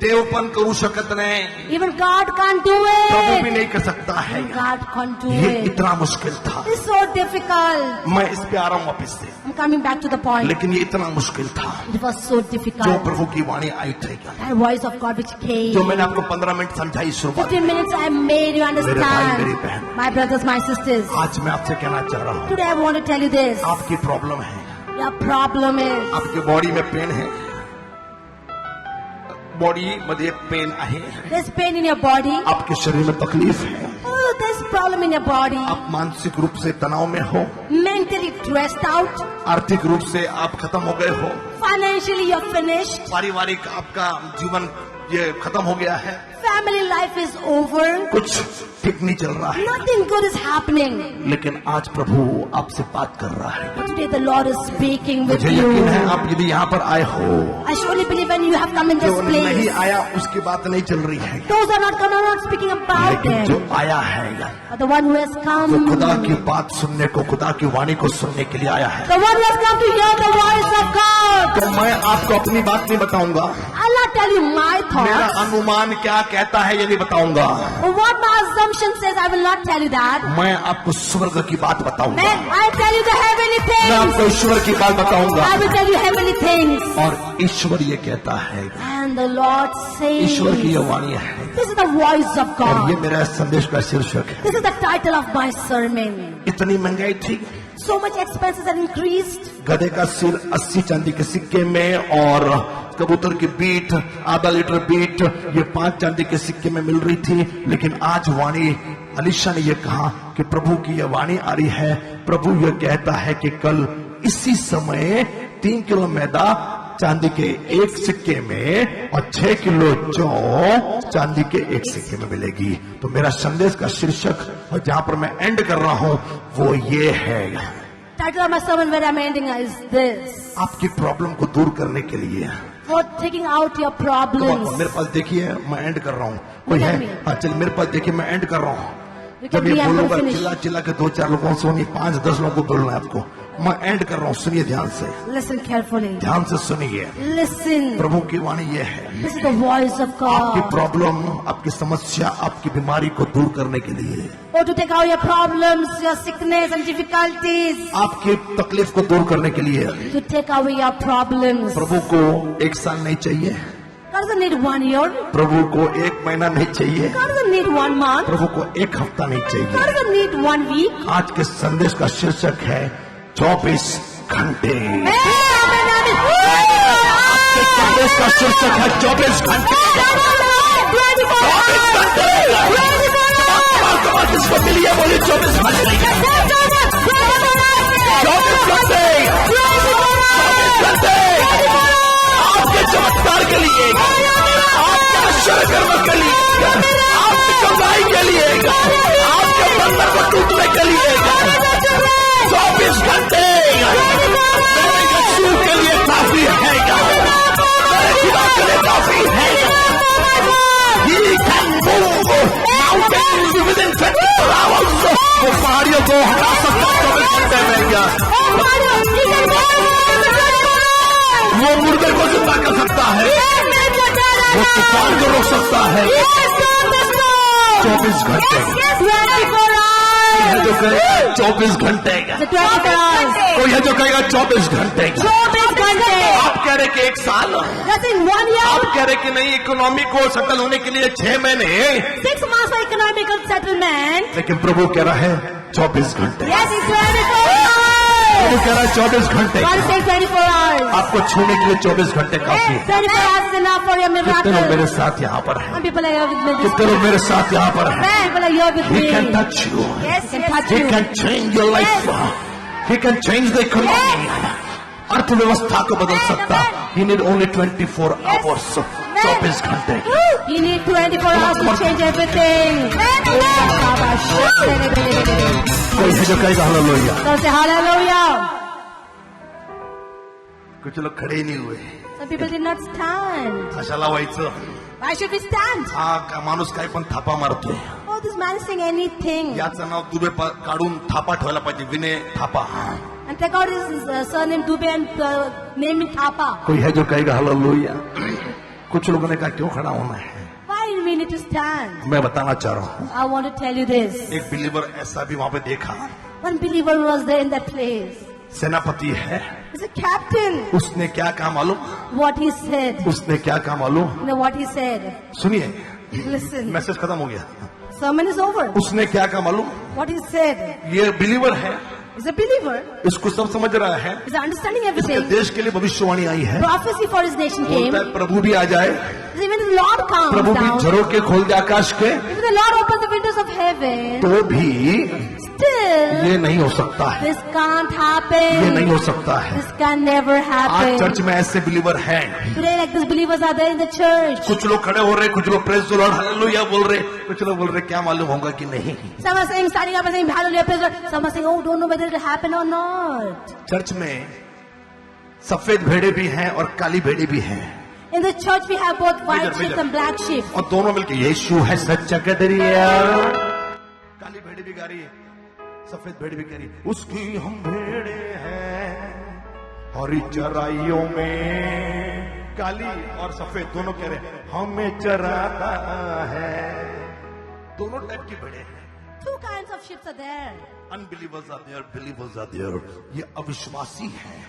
देव पण करू शकत नाही, Even God can't do प्रभु भी it. नहीं कर सकता है. God can't do ये it. इतना मुश्किल था. It's so difficult. मैं इस पे आ रहा हूँ वापिस से, I'm coming back to the point. लेकिन ये इतना मुश्किल था It was so जो difficult. प्रभु की वाणी आई थी, That voice of God which came. जो मैंने आपको 15 मिनट समझाई शुरुआत 15 minutes I made you मेरी understand. बहन. My brothers, my sisters. आज मैं आपसे कहना चाह रहा हूँ, Today I want to tell you this. आपकी प्रॉब्लम है, your problem is. आपके बॉडी में पेन है, बॉडी मध्ये पेन आहे, There's pain in your body. आपके शरीर में तकलीफ है, Oh, there's problem in your body. आप मानसिक रूप से तनाव में हो, Mentally stressed out. आर्थिक रूप से आप खत्म हो गए हो, Financially you're finished. पारिवारिक आपका जीवन ये खत्म हो गया है, Family life is over. कुछ ठीक नहीं चल रहा है, Nothing good is happening. लेकिन आज प्रभु आपसे बात कर रहा है। But today the Lord is speaking with मुझे you. यकीन है आप यदि यहाँ पर आए हो, I surely believe when you have come in this जो नहीं place. आया उसकी बात नहीं चल रही है, Those are not speaking about लेकिन जो them. आया है But the one who has वो come. खुदा की बात सुनने को, खुदा की वाणी को सुनने के लिए आया है। The one who has come to hear the voice of God. तो मैं आपको अपनी बात नहीं बताऊंगा, I'll not tell you my मेरा thoughts. अनुमान क्या कहता है ये नहीं बताऊंगा, What my assumption says, I will not tell you that. मैं आपको स्वर्ग की बात बताऊंगा, Then I'll tell you the heavenly मैं things. आपको ईश्वर की बात बताऊंगा। I will tell you heavenly things. और ईश्वर ये कहता है, And the Lord ईश्वर की says, ये वाणी है, this is the voice of और ये God. मेरा संदेश का शीर्षक है। This is the title of my sermon. इतनी महंगाई थी, So much expenses are increased. गधे का सिर 80 चांदी के सिक्के में और कबूतर की बीट, आधा लीटर बीट, ये 5 चांदी के सिक्के में मिल रही थी। लेकिन आज वाणी अलीशा ने ये कहा कि प्रभु की ये वाणी आ रही है, प्रभु ये कहता है कि कल इसी समय 3 किलो मैदा चांदी के एक सिक्के में और 6 किलो जौ चांदी के एक सिक्के में मिलेगी। तो मेरा संदेश का शीर्षक और जहां पर मैं एंड कर रहा हूं वो ये है, Title of my sermon where I'm ending is this. आपकी प्रॉब्लम को दूर करने के लिए। For taking out your तो problems. मेरे पास देखिए, मैं एंड कर रहा हूँ, कोई है? हाँ चल, मेरे पास देखिए, मैं एंड कर रहा हूँ। You जब can ये be able to बोलूंगा finish. चिल्ला चिल्ला के 2-4 लोगों से नहीं, 5-10 लोगों को बोलना है आपको। मैं एंड कर रहा हूँ, सुनिए ध्यान से, Listen carefully. ध्यान से सुनिए। Listen. प्रभु की वाणी ये है, This is the voice of आपकी God. प्रॉब्लम, आपकी समस्या, आपकी बीमारी को दूर करने के लिए, Or to take out your problems, your sickness and difficulties. आपकी तकलीफ को दूर करने के लिए। To take away your problems. प्रभु को 1 साल नहीं चाहिए, God doesn't need 1 year. प्रभु को 1 महीना नहीं चाहिए, God doesn't need 1 month. प्रभु को 1 हफ्ता नहीं God चाहिए। doesn't need 1 week. आज के संदेश का शीर्षक है 24 घंटे। आज के संदेश का शीर्षक है 24 घंटे। 24 घंटे। इसको मिलिए, बोलिए 24 घंटे। 24 घंटे। 24 घंटे। आपके चमत्कार के लिए, आपके आश्चर्य कर्म के लिए, आपकी कमाई के लिए, आपके बंधन को टूटने के लिए 24 घंटे मेरे यीशु के लिए काफी है, मेरे खुदा के लिए काफी है। He can move mountains within 24 hours. वो पहाड़ियों को हटा सकता 24 घंटे में क्या? वो मुर्दे को जिंदा कर सकता है, वो तूफान को रोक सकता है। 24 घंटे जो कहेगा 24 घंटे का, कोई है जो कहेगा 24 घंटे का। 24 घंटे. आप कह रहे कि 1 साल, That's in 1 year. आप कह रहे कि नहीं इकोनॉमी को सेटल होने के लिए 6 महीने, 6 months for economical settlement. लेकिन प्रभु कह रहा है 24 घंटे। Yes, it's 24 hours. प्रभु कह रहा है 24 घंटे। God says 24 hours. आपको छूने के लिए 24 घंटे काफी है। 24 hours is enough for your कितने लोग miracle. मेरे साथ यहाँ पर हैं? Some people are here with me. कितने लोग मेरे साथ यहाँ पर हैं? People are here with He me. can touch you. Yes, he can touch He you. can change your life. He can change the economy. अर्थव्यवस्था को बदल सकता। He need only 24 hours. 24 घंटे। You need 24 hours to change everything. कोई है जो कहेगा hallelujah. So say hallelujah. कुछ लोग खड़े ही नहीं हुए, Some people did not stand. कशाला व्हायचं? Why should we stand? हा का माणूस काय पण थापा मारतोय, Oh, this man is saying anything. याचं नाव दुबे काढून थापा ठेवायला पाहिजे, विनय Thapa. And take out his surname Dubey and name him Thapa. कोई है जो कहेगा हालेलुया। कुछ लोगों ने कहा क्यों खड़ा होना है? Why do we need to stand? मैं बताना चाह रहा हूँ, I want to tell you this. एक बिलीवर ऐसा भी वहां पे देखा, One believer was there in that place. सेनापति है, He's a captain. उसने क्या कहा मालूम? What he said. उसने क्या कहा मालूम? You know what he said? सुनिए, Listen. मैसेज खत्म हो गया। Sermon is over. उसने क्या कहा मालूम? What he said. ये बिलीवर है, is a believer, इसको सब समझ रहा है, is understanding इसके everything. देश के लिए भविष्यवाणी आई है, Prophecy for his nation came. बोलता है प्रभु भी आ जाए, Even the Lord comes प्रभु भी down. झरों के खोल दे आकाश के, If the Lord opens the windows of heaven, तो भी still ये नहीं हो सकता है, this can't ये happen. नहीं हो सकता है। This can never आज happen. चर्च में ऐसे बिलीवर हैं, Today, like these believers are there in the church. कुछ लोग खड़े हो रहे, कुछ लोग प्रेज द लॉर्ड हालेलुया बोल रहे, कुछ लोग बोल रहे क्या मालूम होगा कि नहीं। Some are saying, standing up and saying, hallelujah, praise the Lord. Some are saying, oh, don't know whether it will happen or not. Church में सफेद भेड़े भी हैं और काली भेड़े भी हैं, In the church, we have both white Major, sheep major. and black sheep. और दोनों मिलके यीशु है सच्चा कदरिया। काली भेड़ी भी गा रही है, सफेद भेड़ी भी गा रही है, उसकी हम भेड़े हैं हरी चराइयों में। काली और सफेद दोनों कह रहे हैं हमें चराता है। दोनों टाइप की भेड़े हैं। Two kinds of sheep are there. Unbelievers are there, believers are there. ये अविश्वासी हैं,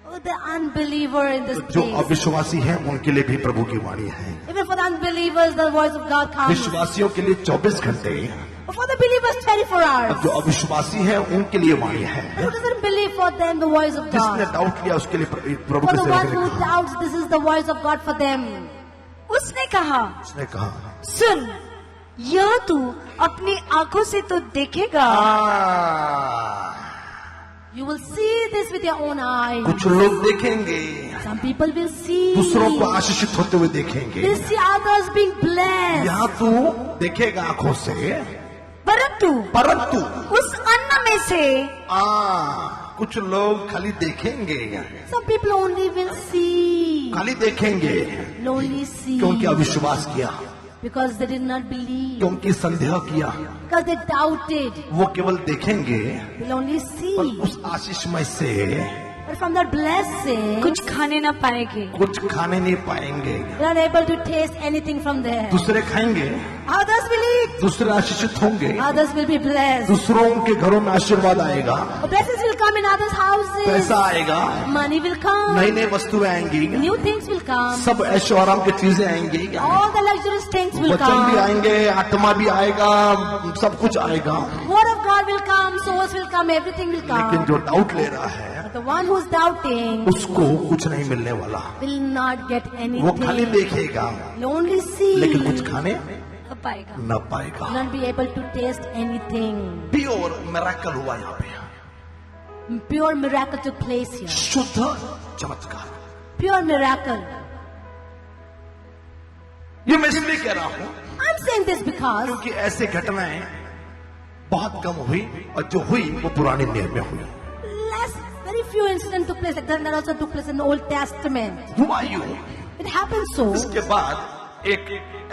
Oh, the unbeliever in this तो जो place. अविश्वासी हैं उनके लिए भी प्रभु की वाणी है। Even for the unbelievers, the voice of God comes. विश्वासियों के लिए 24 घंटे, But for the believers, 24 hours. जो अविश्वासी हैं उनके लिए वाणी है। Who doesn't believe for them the voice of जिसने God? डाउट किया उसके लिए प्रभु For के the सेवक one ने who कहा, doubts, this is the voice of God for them. उसने कहा, उसने कहा सुन, यह तू अपनी आंखों से तो देखेगा, You will see this with your own eyes. कुछ लोग देखेंगे, Some people will see. दूसरों को आशीषित होते हुए देखेंगे। They see others being blessed. यहाँ तू देखेगा आंखों से, परंतु उस अन्न में से कुछ लोग खाली देखेंगे, Some people only will see. खाली देखेंगे Only see. क्योंकि अविश्वास किया, Because they did not believe. क्योंकि संदेह किया। Because they doubted. वो केवल देखेंगे They'll only और see. उस आशीषमय से But from that blessing, कुछ खाने न पाएंगे। कुछ खाने नहीं पाएंगे। they're not able to taste anything from there. दूसरे खाएंगे, Others will eat. दूसरे आशीषित होंगे, Others will be blessed. दूसरों के घरों में आशीर्वाद आएगा, Blessings will come in others' houses. पैसा आएगा, Money will come. नई नई वस्तुएं आएंगी, New things will come. सब ऐशो आराम की चीजें आएंगी, All the luxurious things will वचन भी come. आएंगे, आत्मा भी आएगा, सब कुछ आएगा। Word of God will come. Souls will come. Everything will लेकिन come. जो डाउट ले रहा है But the one who's doubting उसको कुछ नहीं मिलने वाला। will not get वो खाली anything. देखेगा Will only see. लेकिन कुछ खाने न पाएगा। न पाएगा। Will not be able to taste anything. Pure miracle हुआ यहाँ पे, Pure miracle took place here. शुद्ध चमत्कार। Pure miracle. ये मैं इसलिए कह रहा हूँ I'm saying this because क्योंकि ऐसे घटनाएं बहुत कम हुई और जो हुई वो पुराने नियम में हुई। very few incidents took place like that. That also took place in the Old Testament. हुआ यूं, It happened so. इसके बाद एक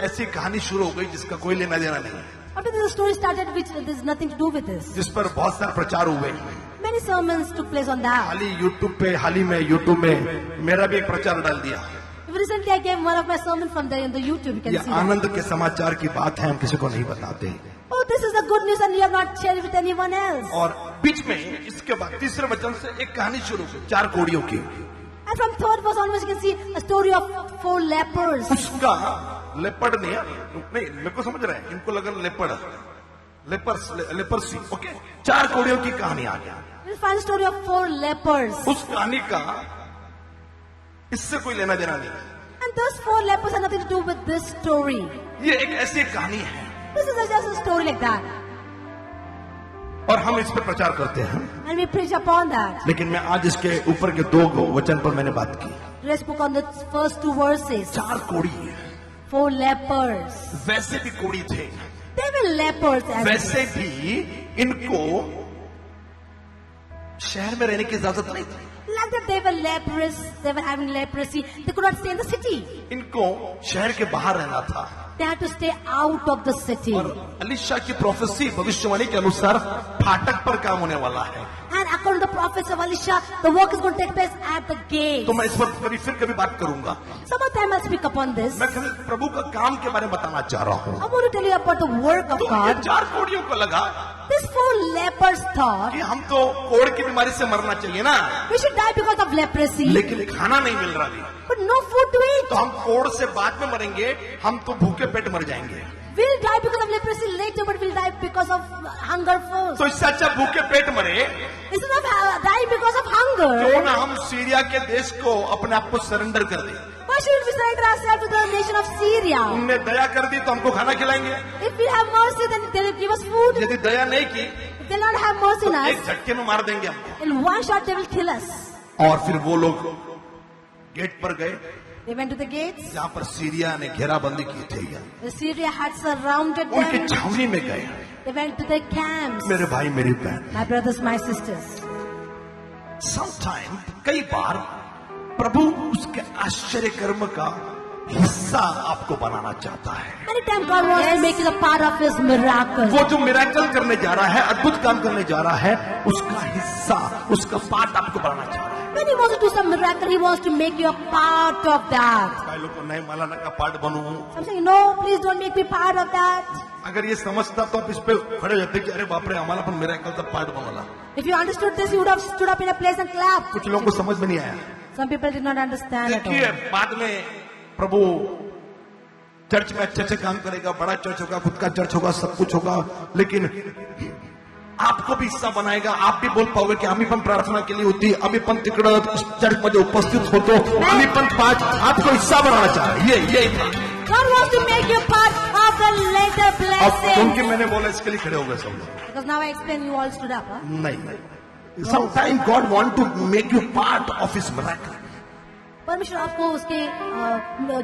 ऐसी कहानी शुरू हो गई जिसका कोई लेना देना नहीं, After this, the story started, which there's nothing to do with this. जिस पर बहुत सारे प्रचार हुए। Many sermons took place on that. हाल ही में यूट्यूब में मेरा भी एक प्रचार डाल दिया। Recently, I gave one of my sermons from there on the YouTube. You can ये see that. आनंद के समाचार की बात है, हम किसी को नहीं बताते। Oh, this is the good news, and you have not shared it with anyone else. और बीच में इसके बाद तीसरे वचन से एक कहानी शुरू हुई 4 कोड़ियों की। And from third verse onwards, you can see a story of 4 lepers. उसका लेपर्ड नहीं मेरे को समझ रहा है, इनको लगा लेपर्सी। ओके, 4 कोड़ियों की कहानी आ गया। We'll find a story of 4 lepers. उस कहानी का इससे कोई लेना देना नहीं। And those 4 lepers have nothing to do with this story. ये एक ऐसी कहानी है This is just a story like that. और हम इस पर प्रचार करते हैं, And we preach upon that. लेकिन मैं आज इसके ऊपर के 2 वचन पर मैंने बात की। Let's spoke on the first 2 verses. 4 कोड़ी, 4 lepers. वैसे भी कोड़ी थे, They were lepers as वैसे भी इनको शहर में रहने की इजाजत नहीं थी। like that they were leprous, they were having leprosy. They could not stay in the city. इनको शहर के बाहर रहना था। They had to stay out of the city. और अलीशा की प्रोफेसी भविष्यवाणी के अनुसार फाटक पर काम होने वाला है। And according to the prophets of Elisha, the work is going to take place at the gate. तो मैं इस पर कभी बात करूंगा। Some of them I'll speak upon this. मैं कभी प्रभु का काम के बारे में बताना चाह रहा हूँ। I want to tell you about the work of तो ये God. 4 कोड़ियों को लगा These 4 lepers thought कि हम तो कोड़ की बीमारी से मरना चाहिए ना, we should die because of leprosy, लेकिन खाना नहीं मिल रहा है, but no food to eat. तो हम कोड़ से बाद में मरेंगे, हम तो भूखे पेट मर जाएंगे। will die because of leprosy later, but will die because of hunger first. तो इससे अच्छा भूखे पेट मरे Instead of dying because of hunger, क्यों ना हम सीरिया के देश को अपने आप को सरेंडर कर दें। why shouldn't we surrender ourselves to the nation of Syria? उनने दया कर दी तो हमको खाना खिलाएंगे, If we have mercy, then they will give us food. यदि दया नहीं की If they not have mercy in एक us, झटके में मार देंगे हमको। in one shot they will kill us. और फिर वो लोग गेट पर गए They went to the gates. जहाँ पर सीरिया ने घेराबंदी की थी, The Syria had surrounded उनके them. छावनी में गए। They went to their camps. मेरे भाई मेरी बहन, My brothers, my sisters. Sometime कई बार प्रभु उसके आश्चर्य कर्म का हिस्सा आपको बनाना चाहता है। Many times God wants to make you a part of His miracle. वो जो मिराकल करने जा रहा है, अद्भुत काम करने जा रहा है, उसका हिस्सा, उसका पार्ट आपको बनाना चाह रहा है। When He wants to do some miracle, He wants to make you a part of that. भाई लोग को नहीं मौलाना का part बनूं। I'm saying, no, please don't make me part of that. अगर ये समझता तो आप इस पे खड़े हो जाते कि अरे बाप रे हमारा अपन मिराकल का पार्ट बनवाला। If you understood this, you would have stood up in a place and clapped. कुछ लोगों को समझ में नहीं आया। Some people did not understand at देखिए all. बाद में प्रभु चर्च में अच्छे अच्छे काम करेगा, बड़ा चर्च होगा, खुद का चर्च होगा, सब कुछ होगा, लेकिन आपको भी हिस्सा बनाएगा। आप भी बोल पाओगे कि आम्ही पण प्रार्थना केली होती, आम्ही पण तिकडं चर्च मध्ये उपस्थित होतो, आम्ही पण पाच, आपको हिस्सा बनाना चाह रहा है। ये था। God wants to make you part of the later अब blessing. क्योंकि मैंने बोला इसके लिए खड़े हो गए सब लोग। Because now I explain, you all stood up. Huh? नहीं, sometime God want to make you part of his miracle. परमेश्वर आपको उसके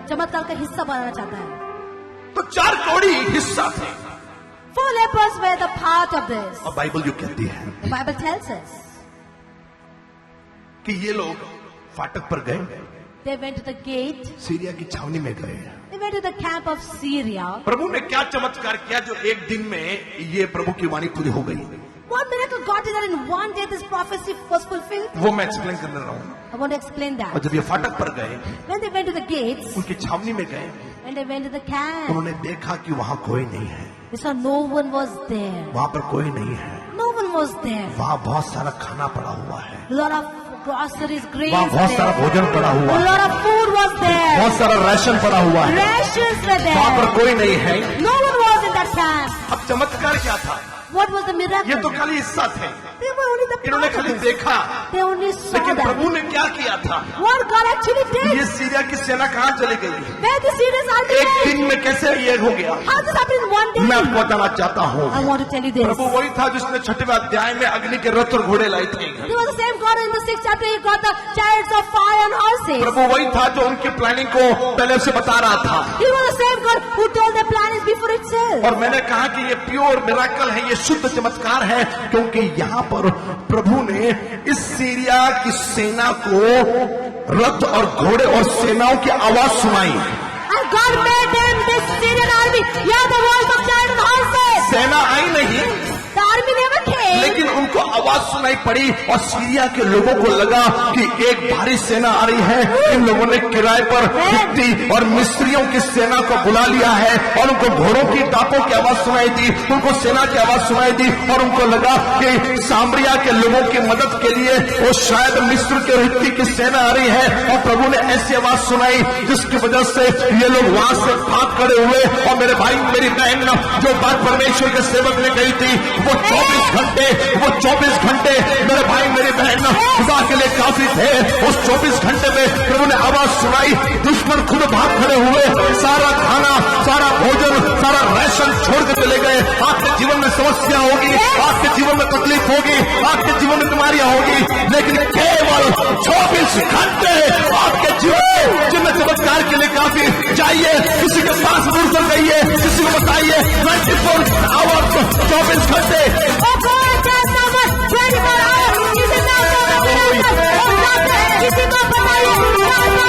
चमत्कार का हिस्सा बनाना चाहता है. तो चार कौड़ी हिस्सा थे। 4 lepers were the part of this. और बाइबल जो कहती है The Bible tells us कि ये लोग फाटक पर गए, they went to the gate. Syria की छावनी में गए। They went to the camp of Syria. प्रभु ने क्या चमत्कार किया जो एक दिन में ये प्रभु की वाणी पूरी हो गई, What miracle God did that in one day this prophecy was fulfilled? वो मैं एक्सप्लेन करने रहा हूँ। I want to explain और that. जब ये फाटक पर गए, When they went to the gates, उनकी छावनी में गए, when they went to the camp, उन्होंने देखा कि वहाँ कोई नहीं है, they saw no one was there. वहाँ पर कोई नहीं है, No one was there. वहाँ बहुत सारा खाना पड़ा हुआ है, A lot of groceries, grains वहाँ बहुत सारा there. भोजन पड़ा हुआ A है, lot of food was there. बहुत सारा राशन पड़ा हुआ है, Rations were वहाँ पर there. कोई नहीं है। No one was in that camp. अब चमत्कार क्या था? What was the miracle? ये तो खाली हिस्सा थे, They were only the इन्होंने part of खाली it. देखा, They only saw लेकिन that. प्रभु ने क्या किया था? What God actually ये did? सीरिया की सेना कहाँ चली गई? Where the Syrians are एक today? दिन में कैसे ये हो गया? How this happened in one day? मैं आपको बताना चाहता हूँ, I want to tell you this. प्रभु वही था जिसने 6वें अध्याय में अग्नि के रथ और घोड़े लाए थे। He was the same God in the 6th chapter. He got the chariots of fire and horses. प्रभु वही था जो उनकी प्लानिंग को पहले से बता रहा था। He was the same God who told the plans before itself. और मैंने कहा कि ये प्योर मिराकल है, ये शुद्ध चमत्कार है, क्योंकि यहाँ पर प्रभु ने इस सीरिया की सेना को रथ और घोड़े और सेनाओं की आवाज सुनाई। And God made them this Syrian army. Yeah, the voice of chariots and horses. सेना आई नहीं, The army never came. लेकिन उनको आवाज सुनाई पड़ी और सीरिया के लोगों को लगा कि एक भारी सेना आ रही है। इन लोगों ने किराए पर हित्ती और मिस्रियों की सेना को बुला लिया है और उनको घोड़ों की टापों की आवाज सुनाई दी, उनको सेना की आवाज सुनाई दी और उनको लगा कि सामरिया के लोगों की मदद के लिए वो शायद मिस्र के हित्ती की सेना आ रही है। और प्रभु ने ऐसी आवाज सुनाई जिसकी वजह से ये लोग वहां से भाग खड़े हुए। और मेरे भाई मेरी बहन, जो बात परमेश्वर के सेवक ने कही थी, वो 24 घंटे मेरे भाई मेरी बहन खुदा के लिए काफी थे। उस 24 घंटे में प्रभु ने आवाज सुनाई, दुश्मन खुद भाग खड़े हुए, सारा खाना, सारा भोजन, सारा राशन छोड़ के चले गए। आपके जीवन में समस्या होगी, आपके जीवन में तकलीफ होगी, आपके जीवन में बीमारियां होगी, लेकिन केवल 24 घंटे आपके जीवन में जिन्हें चमत्कार के लिए काफी। जाइए किसी के पास दूर से जाइए, किसी को बताइए 24 आवर्स 24 घंटे। Oh God, tell someone 24 hours. This is not the miracle. Oh God, किसी को बताइए,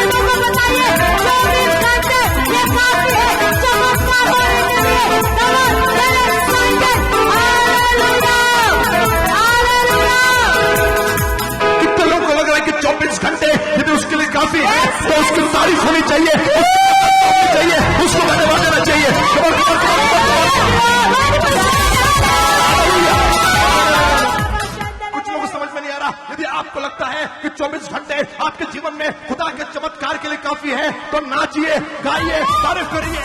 लोगों को बताइए, 24 घंटे ये काफी है चमत्कार होने के लिए। Come on, let us find it. Hallelujah, hallelujah. कितने लोगों को लग रहा है कि 24 घंटे यदि उसके लिए काफी है तो उसकी तारीफ होनी चाहिए, उसको धन्यवाद देना चाहिए। कुछ लोगों को समझ में नहीं आ रहा। यदि आपको लगता है कि 24 घंटे आपके जीवन में खुदा के चमत्कार के लिए काफी है तो नाचिए, गाइए, तारीफ करिए।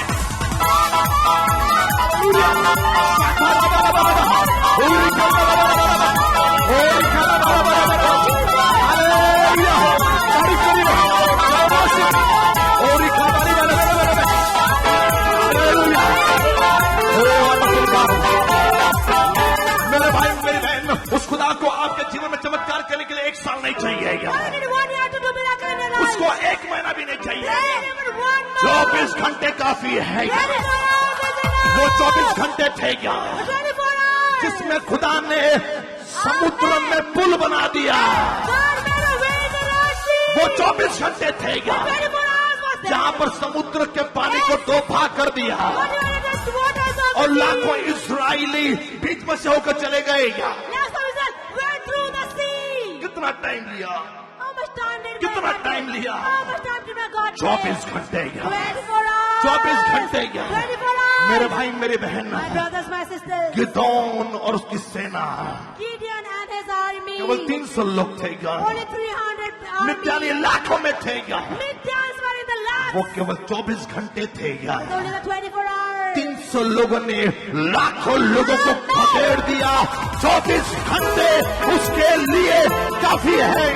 मेरे भाई मेरी बहन, उस खुदा को आपके जीवन में चमत्कार करने के लिए 1 साल नहीं चाहिए, उसको 1 महीना भी नहीं चाहिए, 24 घंटे काफी है। वो 24 घंटे थे क्या जिसमें खुदा ने समुद्र में पुल बना दिया। वो 24 घंटे थे क्या जहां पर समुद्र के पानी को 2 भाग कर दिया और लाखों इस्राएली बीच में से होकर चले गए क्या? कितना टाइम लिया, कितना टाइम लिया? 24 घंटे क्या, 24 घंटे क्या? मेरे भाई मेरी बहन, गिदोन और उसकी सेना केवल 300 लोग थे क्या? मिद्यानी लाखों में थे क्या? वो केवल 24 घंटे थे क्या? 300 लोगों ने लाखों लोगों को खदेड़ दिया। 24 घंटे उसके लिए काफी है।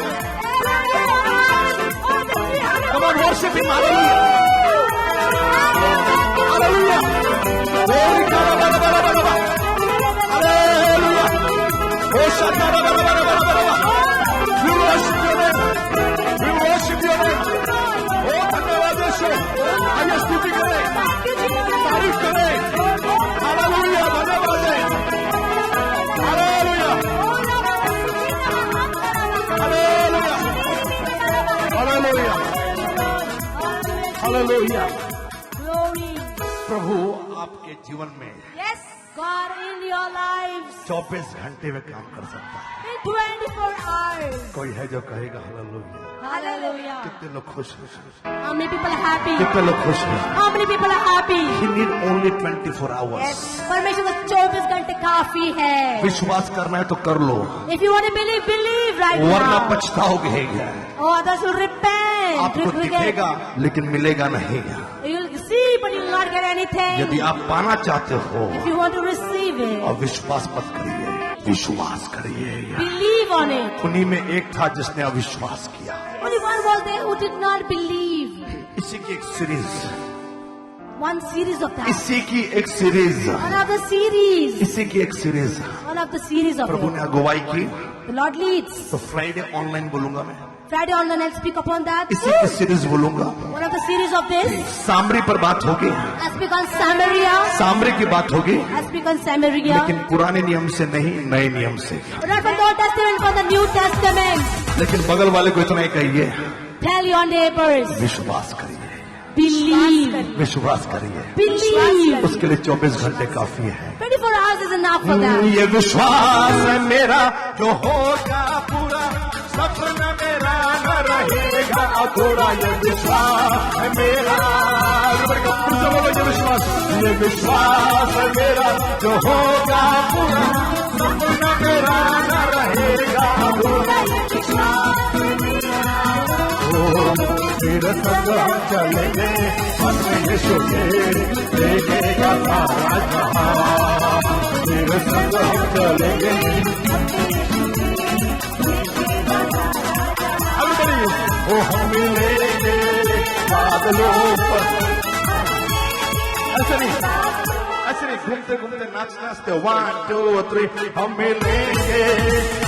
Come on worship him, hallelujah, hallelujah, hallelujah, hosanna, we worship your name, we worship your name। ओ धन्यवाद यीशु, आइए स्तुति करें, तारीफ करें, हालेलुया, धन्यवाद है, हालेलुया, हालेलुया, हालेलुया, हालेलुया। प्रभु आपके जीवन में Yes, God in your lives 24 घंटे में काम कर सकता है। in 24 hours. कोई है जो कहेगा हालेलुया? Hallelujah. कितने लोग खुश हैं? How many people are happy? कितने लोग खुश हैं? How many people are happy? He need only 24 hours। परमेश्वर को 24 घंटे काफी है। विश्वास करना है तो कर लो, If you want to believe, believe right वरना now. पछताओगे। Oh, others will repent. आपको Regret. दिखेगा लेकिन मिलेगा नहीं। You'll see, but you will not get anything. यदि आप पाना चाहते हो If you want to receive it, और विश्वास मत करिए, विश्वास करिए। believe on it. उन्हीं में एक था जिसने अविश्वास किया। Only one was there who did not believe. इसी की एक series, One series of that. इसी की एक series, One of the series. इसी की एक series One of the series of Prabhu it. ने अगुवाई की। The Lord leads. तो फ्राइडे ऑनलाइन बोलूंगा मैं, Friday online I'll speak upon that. इसी की सीरीज बोलूंगा। One of the series of this. सामरी पर बात होगी, I speak on Samaria. सामरी की बात होगी, I speak on Samaria. लेकिन पुराने नियम से नहीं, नए नियम से। But not from the Old Testament, from the New Testament. लेकिन बगल वाले को इतना ही कहिए, Tell your neighbors. विश्वास करिए, Believe. विश्वास करिए। Believe. उसके लिए 24 घंटे काफी है। 24 hours is enough for that. ये विश्वास है मेरा जो होगा पूरा, सपना मेरा न रहेगा अधूरा। ये विश्वास है मेरा, ये विश्वास है मेरा जो होगा पूरा, सपना मेरा न रहेगा अधूरा। मेरे संग हम चलेंगे, अपने यीशु के देखेगा सारा जहां। मेरे संग हम चलेंगे, वो हम मिलेंगे बादलों पर। ऐसे नहीं, ऐसे नहीं, घूमते घूमते नाच नाचते 1 2 3 हम मिलेंगे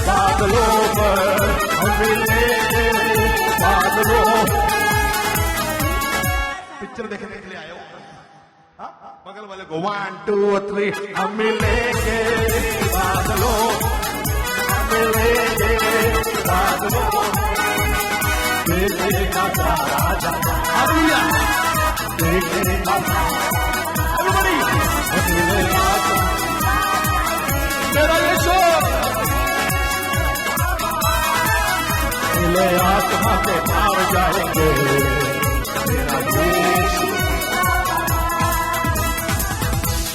बादलों पर, हम मिलेंगे बादलों। पिक्चर देखने के लिए आए हो? बगल वाले को 1 2 3 हम मिलेंगे बादलों, हम मिलेंगे बादलों। देखेगा सारा जहां, हालेलुया, देखेगा everybody, मेरा यीशु मिले आत्मा के पार जाएंगे। मेरा यीशु,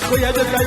कोई है जो कहे